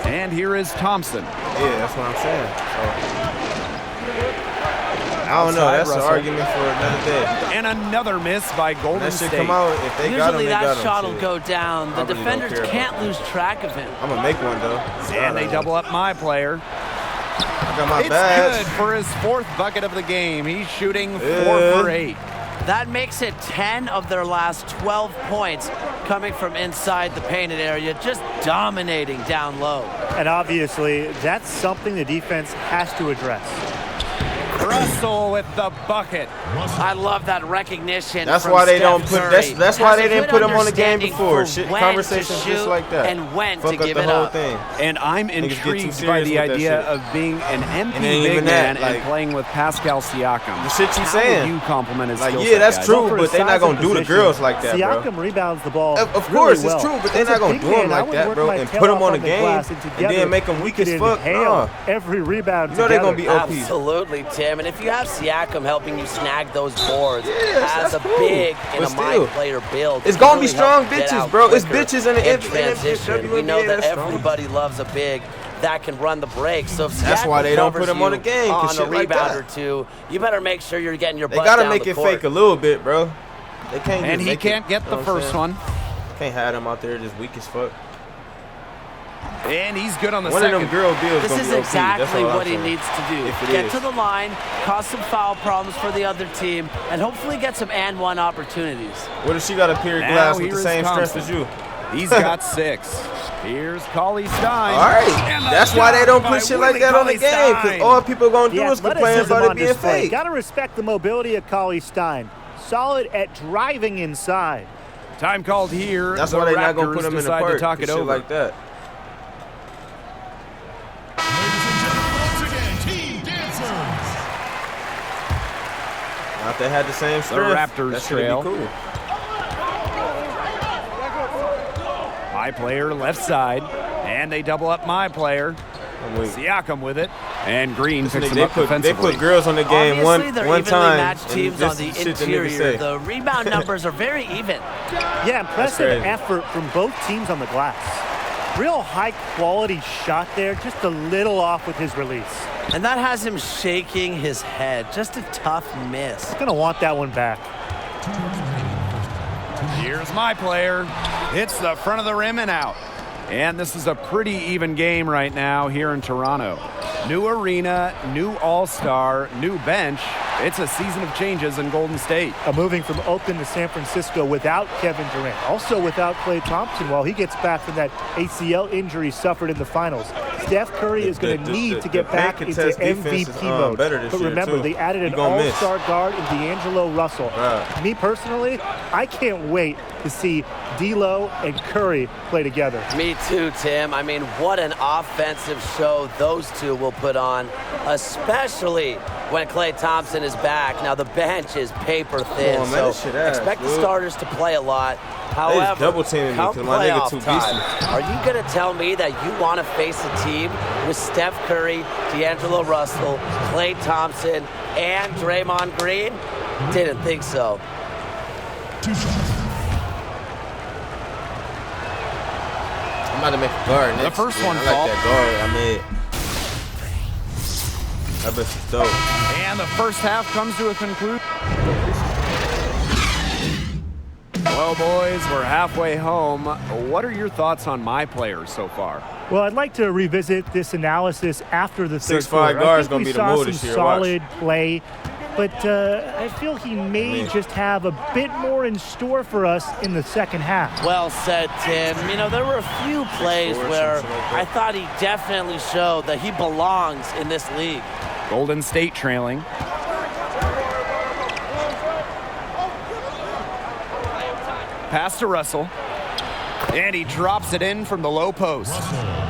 S8: And here is Thompson.
S6: Yeah, that's what I'm saying. So, I don't know.
S8: Outside
S6: That's an
S8: Russell.
S6: argument for another day.
S8: And another miss by Golden
S6: That shit
S8: State.
S6: come out. If they got him,
S10: Usually
S6: they got
S10: that
S6: him.
S10: shot will
S6: Shit.
S10: go down. The
S6: I really don't
S10: defenders
S6: care about
S10: can't
S6: that.
S10: lose track of him.
S6: I'm gonna make one though.
S8: And they double up my player.
S6: I got my
S8: It's
S6: badge.
S8: good for his 4th bucket of the game. He's shooting 4
S6: Yeah.
S8: for 8.
S10: That makes it 10 of their last 12 points coming from inside the painted area, just dominating down low.
S9: And obviously, that's something the defense has to address.
S8: Russell with the bucket.
S10: I love that recognition.
S6: That's
S10: from
S6: why they
S10: Steph
S6: don't put.
S10: Curry.
S6: That's why
S10: Has
S6: they
S10: a
S6: didn't
S10: good
S6: put him on the game
S10: understanding
S6: before.
S10: for
S6: Shit,
S10: when
S6: conversations
S10: to
S6: just
S10: shoot
S6: like that.
S10: and when
S6: Fuck
S10: to
S6: up
S10: give
S6: the
S10: it
S6: whole
S10: up.
S6: thing.
S8: And I'm
S6: Niggas get too
S8: intrigued by
S6: serious
S8: the
S6: with that
S8: idea
S6: shit.
S8: of being an MP
S6: And ain't
S8: big
S6: even
S8: man
S6: that, like-
S8: and playing with Pascal Siakam.
S6: The shit you
S8: How
S6: saying.
S8: would you compliment his
S6: Like,
S8: skill
S6: yeah,
S8: set,
S6: that's
S8: guys?
S6: true,
S9: Well, for
S6: but
S9: his
S6: they not
S9: size
S6: gonna
S9: and
S6: do the
S9: position,
S6: girls like that, bro.
S9: Siakam rebounds the ball
S6: Of
S9: really
S6: course,
S9: well.
S6: it's true, but they're
S9: As
S6: not
S9: a
S6: gonna
S9: big
S6: do him
S9: man, I
S6: like
S9: would
S6: that,
S9: work
S6: bro,
S9: my
S6: and
S9: tail
S6: put him
S9: off
S6: on the
S9: the
S6: game,
S9: glass, and
S6: and
S9: together
S6: then make him
S9: we
S6: weak
S9: could
S6: as fuck.
S9: inhale
S6: Nah.
S9: every rebound
S6: You know they're
S9: together.
S6: gonna be OP.
S10: Absolutely, Tim. And if you have Siakam helping you snag those boards as
S6: that's
S10: a
S6: cool.
S10: big in
S6: But
S10: a my
S6: still,
S10: player build,
S6: it's
S10: it
S6: gonna be
S10: really
S6: strong
S10: helps get
S6: bitches,
S10: out
S6: bro. It's
S10: quicker
S6: bitches in the
S10: transition. We know
S6: WNBA
S10: that
S6: that's strong.
S10: everybody loves a big that can run the break. So if
S6: That's why
S10: Siakam
S6: they don't put
S10: covers
S6: him on the
S10: you
S6: game, 'cause
S10: on a
S6: shit like
S10: rebound
S6: that.
S10: or two, you better make sure you're getting your
S6: They
S10: butt
S6: gotta
S10: down
S6: make
S10: the
S6: it
S10: court.
S6: fake a little bit, bro. They can't.
S8: And
S6: just
S8: he
S6: make
S8: can't
S6: it,
S8: get
S6: you
S8: the
S6: know what I'm
S8: first
S6: saying?
S8: one.
S6: Can't have him out there just weak as fuck.
S8: And he's good on the
S6: One
S8: second.
S6: of them girl deals
S10: This
S6: gonna
S10: is
S6: be OP. That's
S10: exactly
S6: all I'm
S10: what he
S6: saying.
S10: needs to do.
S6: If it
S10: Get
S6: is.
S10: to the line, cause some foul problems for the other team, and hopefully get some and one opportunities.
S6: What if she got a period
S8: Now
S6: glass with
S8: here
S6: the
S8: is
S6: same strength
S8: Thompson.
S6: as you?
S8: He's got 6. Here's Cauley Stein.
S6: All right.
S8: And the
S6: That's why they don't
S8: dunk by
S6: put shit like
S8: Willie
S6: that on the game.
S8: Cauley-Stein.
S6: Because all people gonna do
S9: The
S6: is complain
S9: athleticism
S6: about it
S9: on
S6: being
S9: display.
S6: fake.
S9: Got to respect the mobility of Cauley Stein. Solid at driving inside.
S8: Time called here.
S6: That's
S8: the
S6: why they not gonna
S8: Raptors
S6: put him in the
S8: decide
S6: park.
S8: to talk it
S6: shit
S8: over.
S6: like that.
S7: Ladies and gentlemen, once again, Team Dancers.
S6: Now, if they had the same strength,
S8: Raptors
S6: that should
S8: trail.
S6: be cool.
S8: My player left side. And they double up my player.
S6: I'm weak.
S8: Siakam with it. And Green
S6: This
S8: picks
S6: nigga,
S8: him up
S6: they
S8: defensively.
S6: put girls on the game
S10: Obviously, they're
S6: one
S10: evenly
S6: time.
S10: matched
S6: and
S10: teams
S6: this
S10: on the
S6: shit the nigga
S10: interior.
S6: say.
S10: The rebound numbers are very even.
S9: Yeah, impressive
S6: crazy.
S9: effort from both teams on the glass. Real high quality shot there, just a little off with his release.
S10: And that has him shaking his head. Just a tough miss.
S9: Gonna want that one back.
S8: Here's my player. Hits the front of the rim and out. And this is a pretty even game right now here in Toronto. New arena, new all-star, new bench. It's a season of changes in Golden State.
S9: Moving from Oakland to San Francisco without Kevin Durant. Also without Klay Thompson while he gets back from that ACL injury suffered in the finals. Steph Curry is going to need to get back into MVP mode.
S6: Better this
S9: But
S6: year,
S9: remember,
S6: too.
S9: they added
S6: He
S9: an
S6: gonna miss.
S9: all-star guard in D'Angelo Russell.
S6: Right.
S9: Me personally, I can't wait to see D'Lo and Curry play together.
S10: Me too, Tim. I mean, what an offensive show those two will put on, especially when Klay Thompson is back. Now, the bench is paper thin,
S6: Come on, man,
S10: so
S6: this shit ass,
S10: expect the
S6: dude.
S10: starters to play a lot.
S6: They
S10: However,
S6: just double teaming me
S10: come
S6: because my nigga
S10: playoff
S6: too
S10: time,
S6: beastie.
S10: are you going to tell me that you want to face a team with Steph Curry, D'Angelo Russell, Klay Thompson, and Draymond Green? Didn't think so.
S6: I'm about to make a guard next.
S8: The first one
S6: I
S8: fall.
S6: like that guard I made. That bitch is dope.
S8: And the first half comes to a conclusion. Well, boys, we're halfway home. What are your thoughts on my players so far?
S9: Well, I'd like to revisit this analysis after the third
S6: 6'5"
S9: quarter.
S6: guard's
S9: I think
S6: gonna
S9: we
S6: be the
S9: saw
S6: move
S9: some
S6: this year, watch.
S9: solid play. but I feel he may just have a bit more in store for us in the second half.
S10: Well said, Tim. You know, there were a few plays where I thought he definitely showed that he belongs in this league.
S8: Golden State trailing. Pass to Russell. And he drops it in from the low post.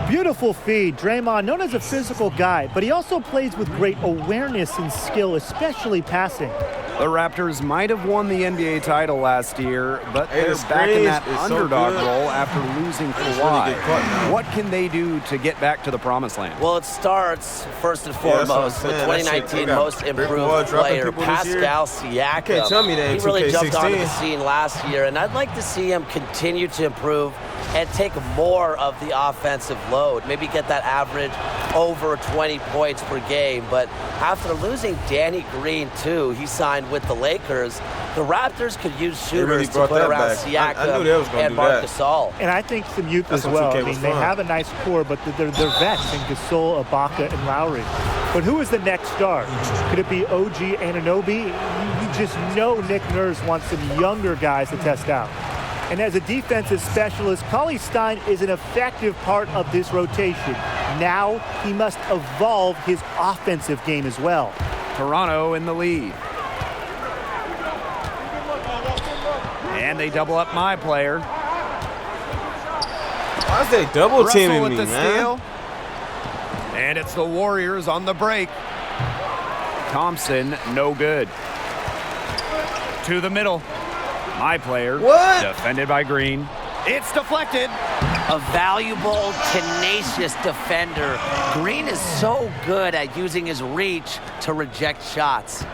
S9: Beautiful feed. Draymond, known as a physical guy, but he also plays with great awareness and skill, especially passing.
S8: The Raptors might have won the NBA title last year, but
S6: Hey,
S8: they're
S6: the
S8: back in that
S6: screens is so
S8: underdog
S6: good.
S8: role after losing
S6: really
S8: Kawhi.
S6: get caught now.
S8: What can they do to get back to the promised land?
S10: Well, it starts first and
S6: Yeah, that's what I'm
S10: foremost with
S6: saying. That shit,
S10: 2019
S6: they got
S10: most
S6: Rick Wall
S10: improved
S6: dropping
S10: player
S6: people this year.
S10: Pascal Siakam.
S6: Can't tell me that
S10: He
S6: in
S10: really jumped onto the
S6: 2K16.
S10: scene last year, and I'd like to see him continue to improve and take more of the offensive load. Maybe get that average over 20 points per game. But after losing Danny Green, too, he signed with the Lakers. The Raptors could use
S6: really
S10: shooters to
S6: brought
S10: put
S6: that
S10: around
S6: back.
S10: Siakam
S6: I knew they was gonna
S10: and
S6: do
S10: Marc
S6: that.
S10: Gasol.
S9: And I think some youth
S6: That's
S9: as
S6: when
S9: well.
S6: 2K
S9: I mean,
S6: was
S9: they
S6: fun.
S9: have a nice core, but they're vets in Gasol, Ibaka, and Lowry. But who is the next star? Could it be OG Anunoby? You just know Nick Nurse wants some younger guys to test out. And as a defensive specialist, Cauley Stein is an effective part of this rotation. Now he must evolve his offensive game as well.
S8: Toronto in the lead. And they double up my player.
S6: Why is they double
S8: Russell
S6: teaming
S8: with
S6: me,
S8: the
S6: man?
S8: steal. And it's the Warriors on the break. Thompson, no good. To the middle. My player.
S6: What?
S8: Defended by Green. It's deflected.
S10: A valuable, tenacious defender. Green is so good at using his reach to reject shots.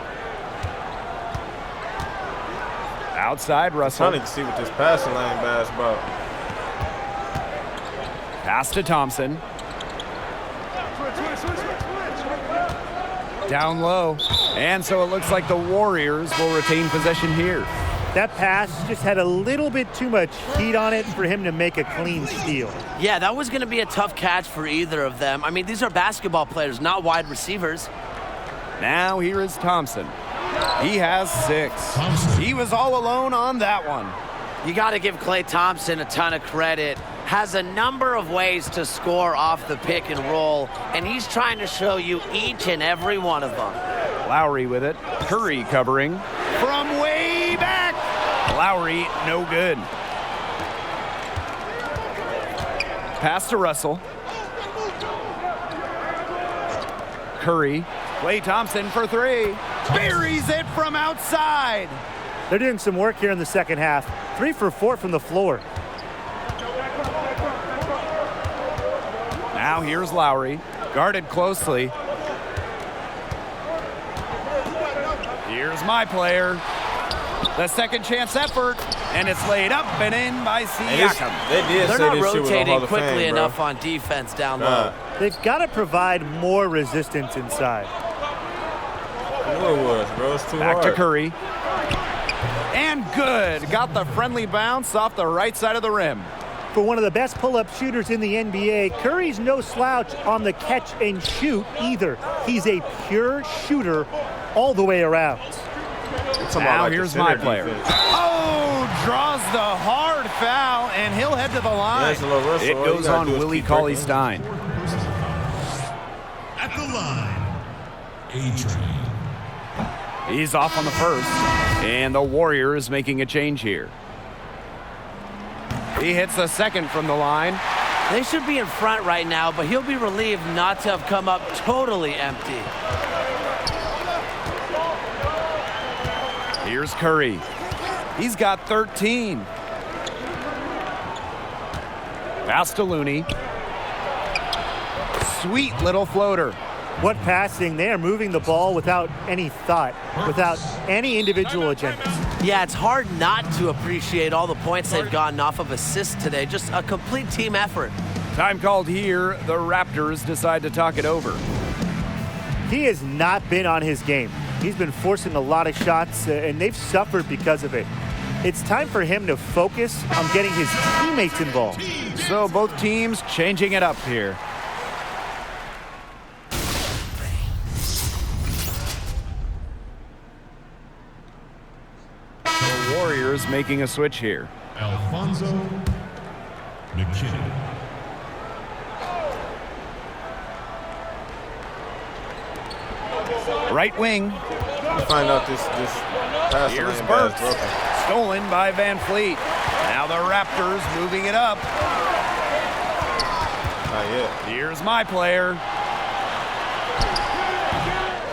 S8: Outside, Russell.
S6: I'm trying to see what this passing lane basketball.
S8: Pass to Thompson. Down low. And so it looks like the Warriors will retain possession here.
S9: That pass just had a little bit too much heat on it for him to make a clean steal.
S10: Yeah, that was going to be a tough catch for either of them. I mean, these are basketball players, not wide receivers.
S8: Now here is Thompson. He has 6. He was all alone on that one.
S10: You got to give Klay Thompson a ton of credit. Has a number of ways to score off the pick and roll, and he's trying to show you each and every one of them.
S8: Lowry with it. Curry covering from way back. Lowry, no good. Pass to Russell. Curry. Klay Thompson for 3. Buries it from outside.
S9: They're doing some work here in the second half. 3 for 4 from the floor.
S8: Now here's Lowry. Guarded closely. Here's my player. The second chance effort, and it's laid up and in by Siakam.
S10: They're not rotating quickly enough on defense down low.
S9: They've got to provide more resistance inside.
S6: I knew it was, bro. It's too
S8: Back
S6: hard.
S8: to Curry. And good. Got the friendly bounce off the right side of the rim.
S9: For one of the best pull-up shooters in the NBA, Curry's no slouch on the catch and shoot either. He's a pure shooter all the way around.
S8: Now
S6: like
S8: here's
S6: the
S8: my
S6: center
S8: player.
S6: defense.
S8: Oh, draws the hard foul, and he'll head to the line.
S6: Nice little Russell.
S8: It
S6: All you
S8: goes
S6: gotta
S8: on
S6: do is
S8: Willie
S6: keep breaking.
S8: Cauley-Stein.
S7: At the line, A-Train.
S8: He's off on the first, and the Warriors making a change here. He hits the second from the line.
S10: They should be in front right now, but he'll be relieved not to have come up totally empty.
S8: Here's Curry. He's got 13. Pass to Looney. Sweet little floater.
S9: What passing. They are moving the ball without any thought, without any individual agenda.
S10: Yeah, it's hard not to appreciate all the points they've gotten off of assists today. Just a complete team effort.
S8: Time called here. The Raptors decide to talk it over.
S9: He has not been on his game. He's been forcing a lot of shots, and they've suffered because of it. It's time for him to focus on getting his teammates involved.
S8: So both teams changing it up here. players making a switch here.
S7: Alfonso McKinney.
S8: Right wing.
S6: Find out this pass
S8: Here's
S6: lane
S8: Burks.
S6: is broken.
S8: Stolen by Van Fleet. Now the Raptors moving it up.
S6: Not yet.
S8: Here's my player.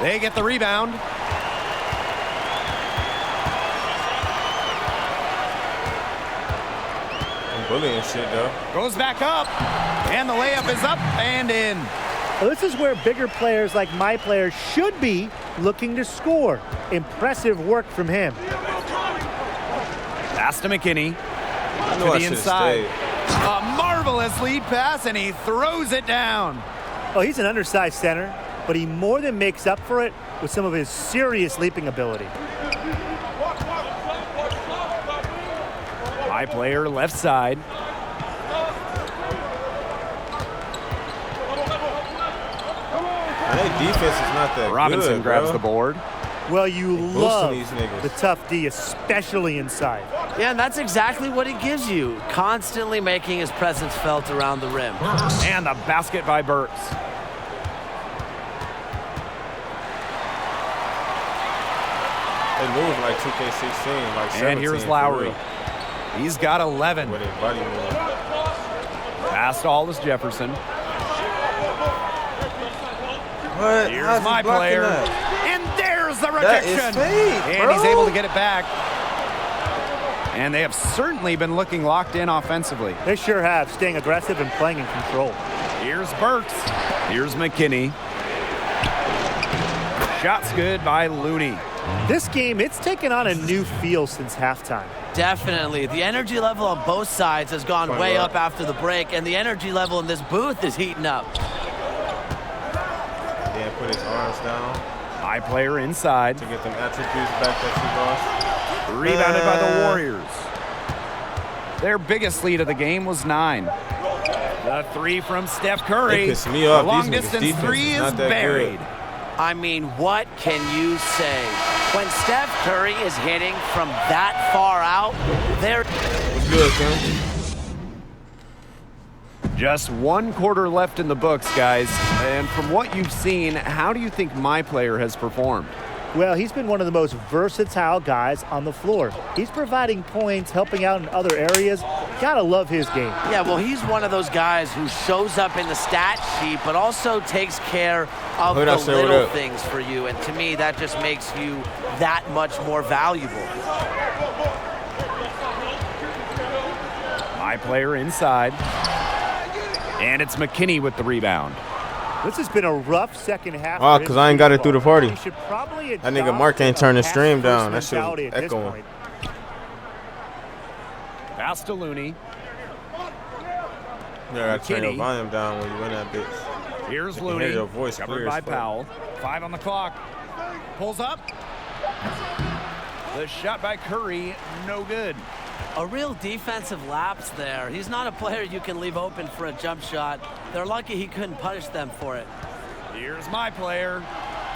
S8: They get the rebound.
S6: I'm bullying shit though.
S8: Goes back up. And the layup is up and in.
S9: Well, this is where bigger players like my player should be looking to score. Impressive work from him.
S8: Pass to McKinney.
S6: I know
S8: To
S6: I
S8: the
S6: should've
S8: inside.
S6: stayed.
S8: A marvelous lead pass, and he throws it down.
S9: Oh, he's an undersized center, but he more than makes up for it with some of his serious leaping ability.
S8: My player left side.
S6: Man, their defense is not that
S8: Robinson
S6: good,
S8: grabs
S6: bro.
S8: the board.
S9: Well, you
S6: boosting
S9: love
S6: these niggas.
S9: the tough D, especially inside.
S10: Yeah, and that's exactly what he gives you. Constantly making his presence felt around the rim.
S8: And the basket by Burks.
S6: They move like 2K16, like 17.
S8: And here's
S6: for
S8: Lowry.
S6: real.
S8: He's got 11.
S6: With his body move.
S8: Pass to Aldous Jefferson.
S6: What?
S8: Here's
S6: How's he
S8: my
S6: blocking
S8: player.
S6: that?
S8: And there's the
S6: That is
S8: rejection.
S6: fake,
S8: And he's
S6: bro.
S8: able to get it back. And they have certainly been looking locked in offensively.
S9: They sure have, staying aggressive and playing in control.
S8: Here's Burks. Here's McKinney. Shot's good by Looney.
S9: This game, it's taken on a new feel since halftime.
S10: Definitely. The energy level on both sides has gone
S6: Point
S10: way
S6: guard.
S10: up after the break, and the energy level in this booth is heating up.
S6: Yeah, put his arms down
S8: My player inside.
S6: to get them attributes back that he lost.
S8: Rebounded by the Warriors. Their biggest lead of the game was 9. The three from Steph Curry.
S6: They piss me off.
S8: The long
S6: These niggas'
S8: distance
S6: defense
S8: three
S6: is
S8: is
S6: not that
S8: buried.
S6: good.
S10: I mean, what can you say? When Steph Curry is hitting from that far out, there.
S6: What's good, Kim?
S8: Just 1 quarter left in the books, guys. And from what you've seen, how do you think my player has performed?
S9: Well, he's been one of the most versatile guys on the floor. He's providing points, helping out in other areas. Gotta love his game.
S10: Yeah, well, he's one of those guys who shows up in the stat sheet, but also takes care of
S6: What
S10: the
S6: up, sir? What
S10: little
S6: up?
S10: things for you. And to me, that just makes you that much more valuable.
S8: My player inside. And it's McKinney with the rebound.
S9: This has been a rough second half.
S6: Oh,
S9: for his
S6: 'cause I ain't got it through the party.
S9: He should probably
S6: That nigga
S9: adopt
S6: Mark ain't
S9: a
S6: turned the
S9: pass
S6: stream
S9: first
S6: down. That shit was
S9: mentality at this
S6: echoing.
S9: point.
S8: Pass to Looney.
S6: You gotta turn your
S8: McKinney.
S6: volume down when you win that bitch.
S8: Here's
S6: I can
S8: Looney.
S6: hear your voice
S8: Covered
S6: clear
S8: by
S6: as fuck.
S8: Powell. 5 on the clock. Pulls up. The shot by Curry, no good.
S10: A real defensive lapse there. He's not a player you can leave open for a jump shot. They're lucky he couldn't punish them for it.
S8: Here's my player.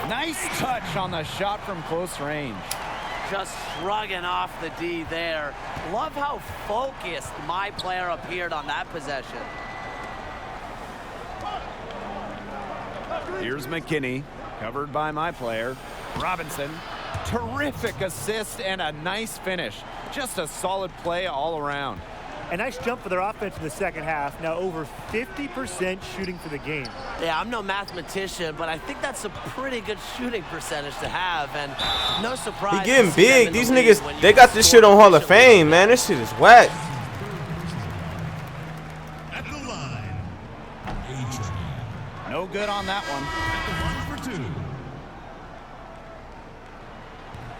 S8: Nice touch on the shot from close range.
S10: Just shrugging off the D there. Love how focused my player appeared on that possession.
S8: Here's McKinney, covered by my player. Robinson, terrific assist and a nice finish. Just a solid play all around.
S9: A nice jump for their offense in the second half. Now over 50% shooting for the game.
S10: Yeah, I'm no mathematician, but I think that's a pretty good shooting percentage to have, and no surprise.
S6: He getting
S10: to see them
S6: big.
S10: in the
S6: These
S10: lead
S6: niggas,
S10: when you
S6: they
S10: can
S6: got this
S10: score
S6: shit on Hall of
S10: efficiently.
S6: Fame, man. This shit is whack.
S7: At the line, A-Train.
S8: No good on that one.
S7: At the line for 2.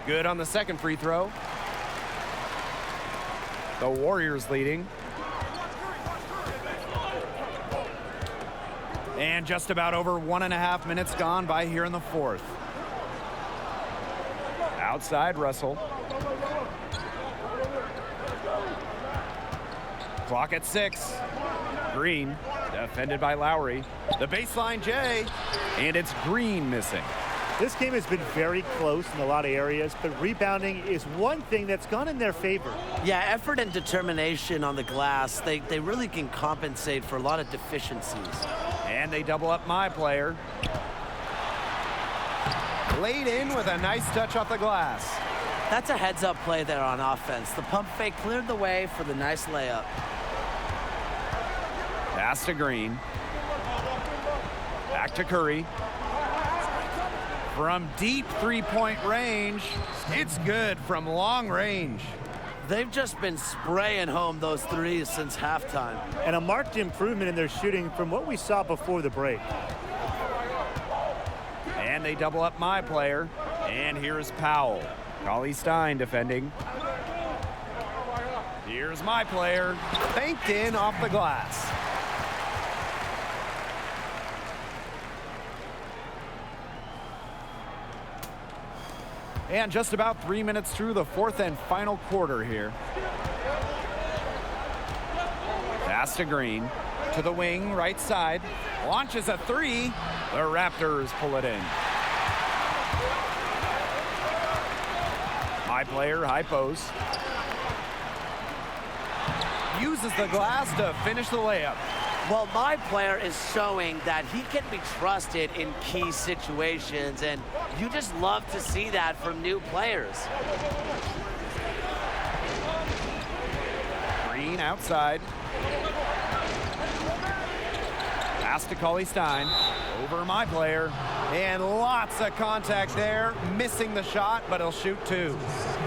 S8: Good on the second free throw. The Warriors leading. And just about over 1.5 minutes gone by here in the fourth. Outside Russell. Clock at 6. Green, defended by Lowry. The baseline J, and it's Green missing.
S9: This game has been very close in a lot of areas, but rebounding is one thing that's gone in their favor.
S10: Yeah, effort and determination on the glass, they really can compensate for a lot of deficiencies.
S8: And they double up my player. Laid in with a nice touch off the glass.
S10: That's a heads-up play there on offense. The pump fake cleared the way for the nice layup.
S8: Pass to Green. Back to Curry. From deep three-point range, it's good from long range.
S10: They've just been spraying home those threes since halftime.
S9: And a marked improvement in their shooting from what we saw before the break.
S8: And they double up my player. And here's Powell. Cauley Stein defending. Here's my player. Banked in off the glass. And just about 3 minutes through the fourth and final quarter here. Pass to Green. To the wing, right side. Launches a three. The Raptors pull it in. My player, high post. Uses the glass to finish the layup.
S10: Well, my player is showing that he can be trusted in key situations, and you just love to see that from new players.
S8: Green outside. Pass to Cauley Stein. Over my player. And lots of contact there. Missing the shot, but he'll shoot two.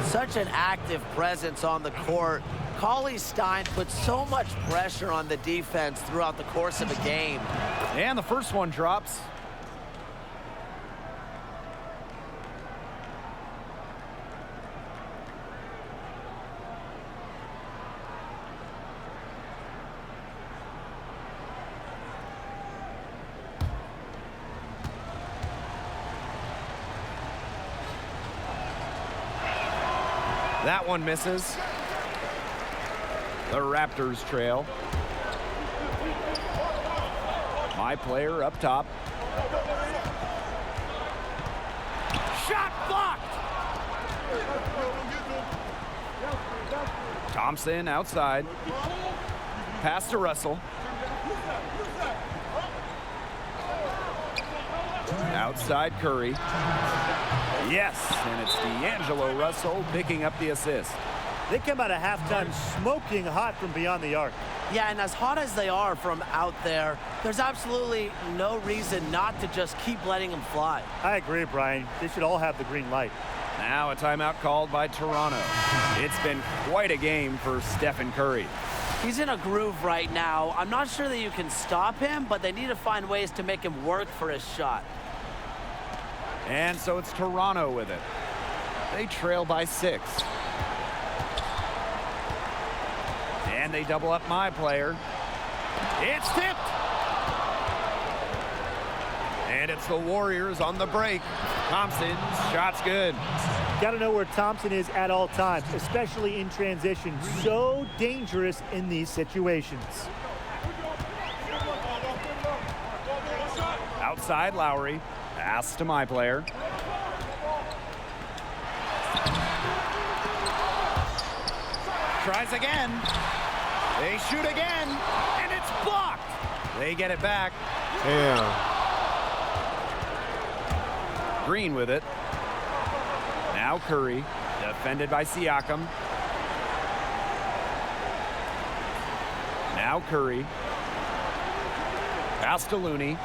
S10: Such an active presence on the court. Cauley Stein puts so much pressure on the defense throughout the course of a game.
S8: And the first one drops. That one misses. The Raptors trail. My player up top. Shot blocked! Thompson outside. Pass to Russell. Outside Curry. Yes, and it's D'Angelo Russell picking up the assist.
S9: They come out of halftime smoking hot from beyond the arc.
S10: Yeah, and as hot as they are from out there, there's absolutely no reason not to just keep letting them fly.
S9: I agree, Brian. They should all have the green light.
S8: Now a timeout called by Toronto. It's been quite a game for Stephen Curry.
S10: He's in a groove right now. I'm not sure that you can stop him, but they need to find ways to make him work for his shot.
S8: And so it's Toronto with it. They trail by 6. And they double up my player. It's tipped. And it's the Warriors on the break. Thompson's shot's good.
S9: Got to know where Thompson is at all times, especially in transition. So dangerous in these situations.
S8: Outside Lowry. Pass to my player. Tries again. They shoot again, and it's blocked. They get it back.
S6: Damn.
S8: Green with it. Now Curry, defended by Siakam. Now Curry. Pass to Looney.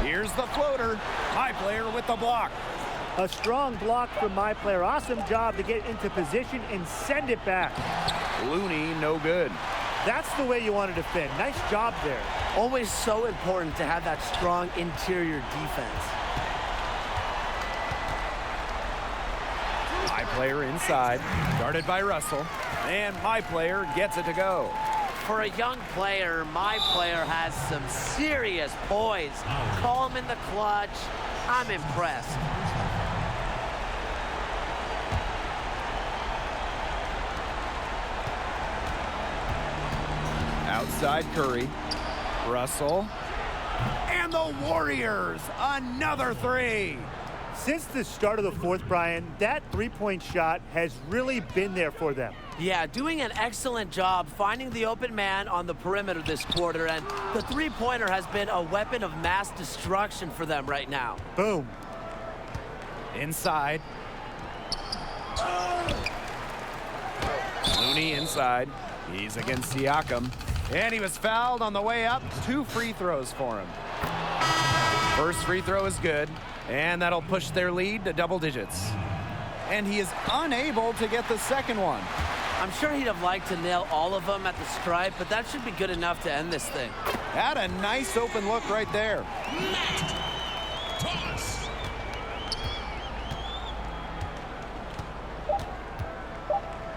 S8: Here's the floater. My player with the block.
S9: A strong block from my player. Awesome job to get into position and send it back.
S8: Looney, no good.
S9: That's the way you want to defend. Nice job there.
S10: Always so important to have that strong interior defense.
S8: My player inside, guarded by Russell, and my player gets it to go.
S10: For a young player, my player has some serious poise. Call him in the clutch. I'm impressed.
S8: Outside Curry, Russell, and the Warriors, another three.
S9: Since the start of the fourth, Brian, that three-point shot has really been there for them.
S10: Yeah, doing an excellent job finding the open man on the perimeter this quarter, and the three-pointer has been a weapon of mass destruction for them right now.
S9: Boom.
S8: Inside. Looney inside. He's against Siakam. And he was fouled on the way up. 2 free throws for him. First free throw is good. And that'll push their lead to double digits. And he is unable to get the second one.
S10: I'm sure he'd have liked to nail all of them at the stripe, but that should be good enough to end this thing.
S8: Had a nice open look right there.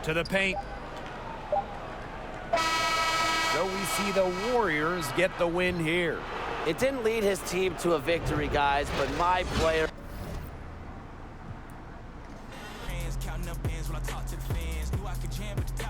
S8: To the paint. So we see the Warriors get the win here.
S10: It didn't lead his team to a victory, guys, but my player...
S3: Counting up bands while I talk to the fans. Knew I could jam, but the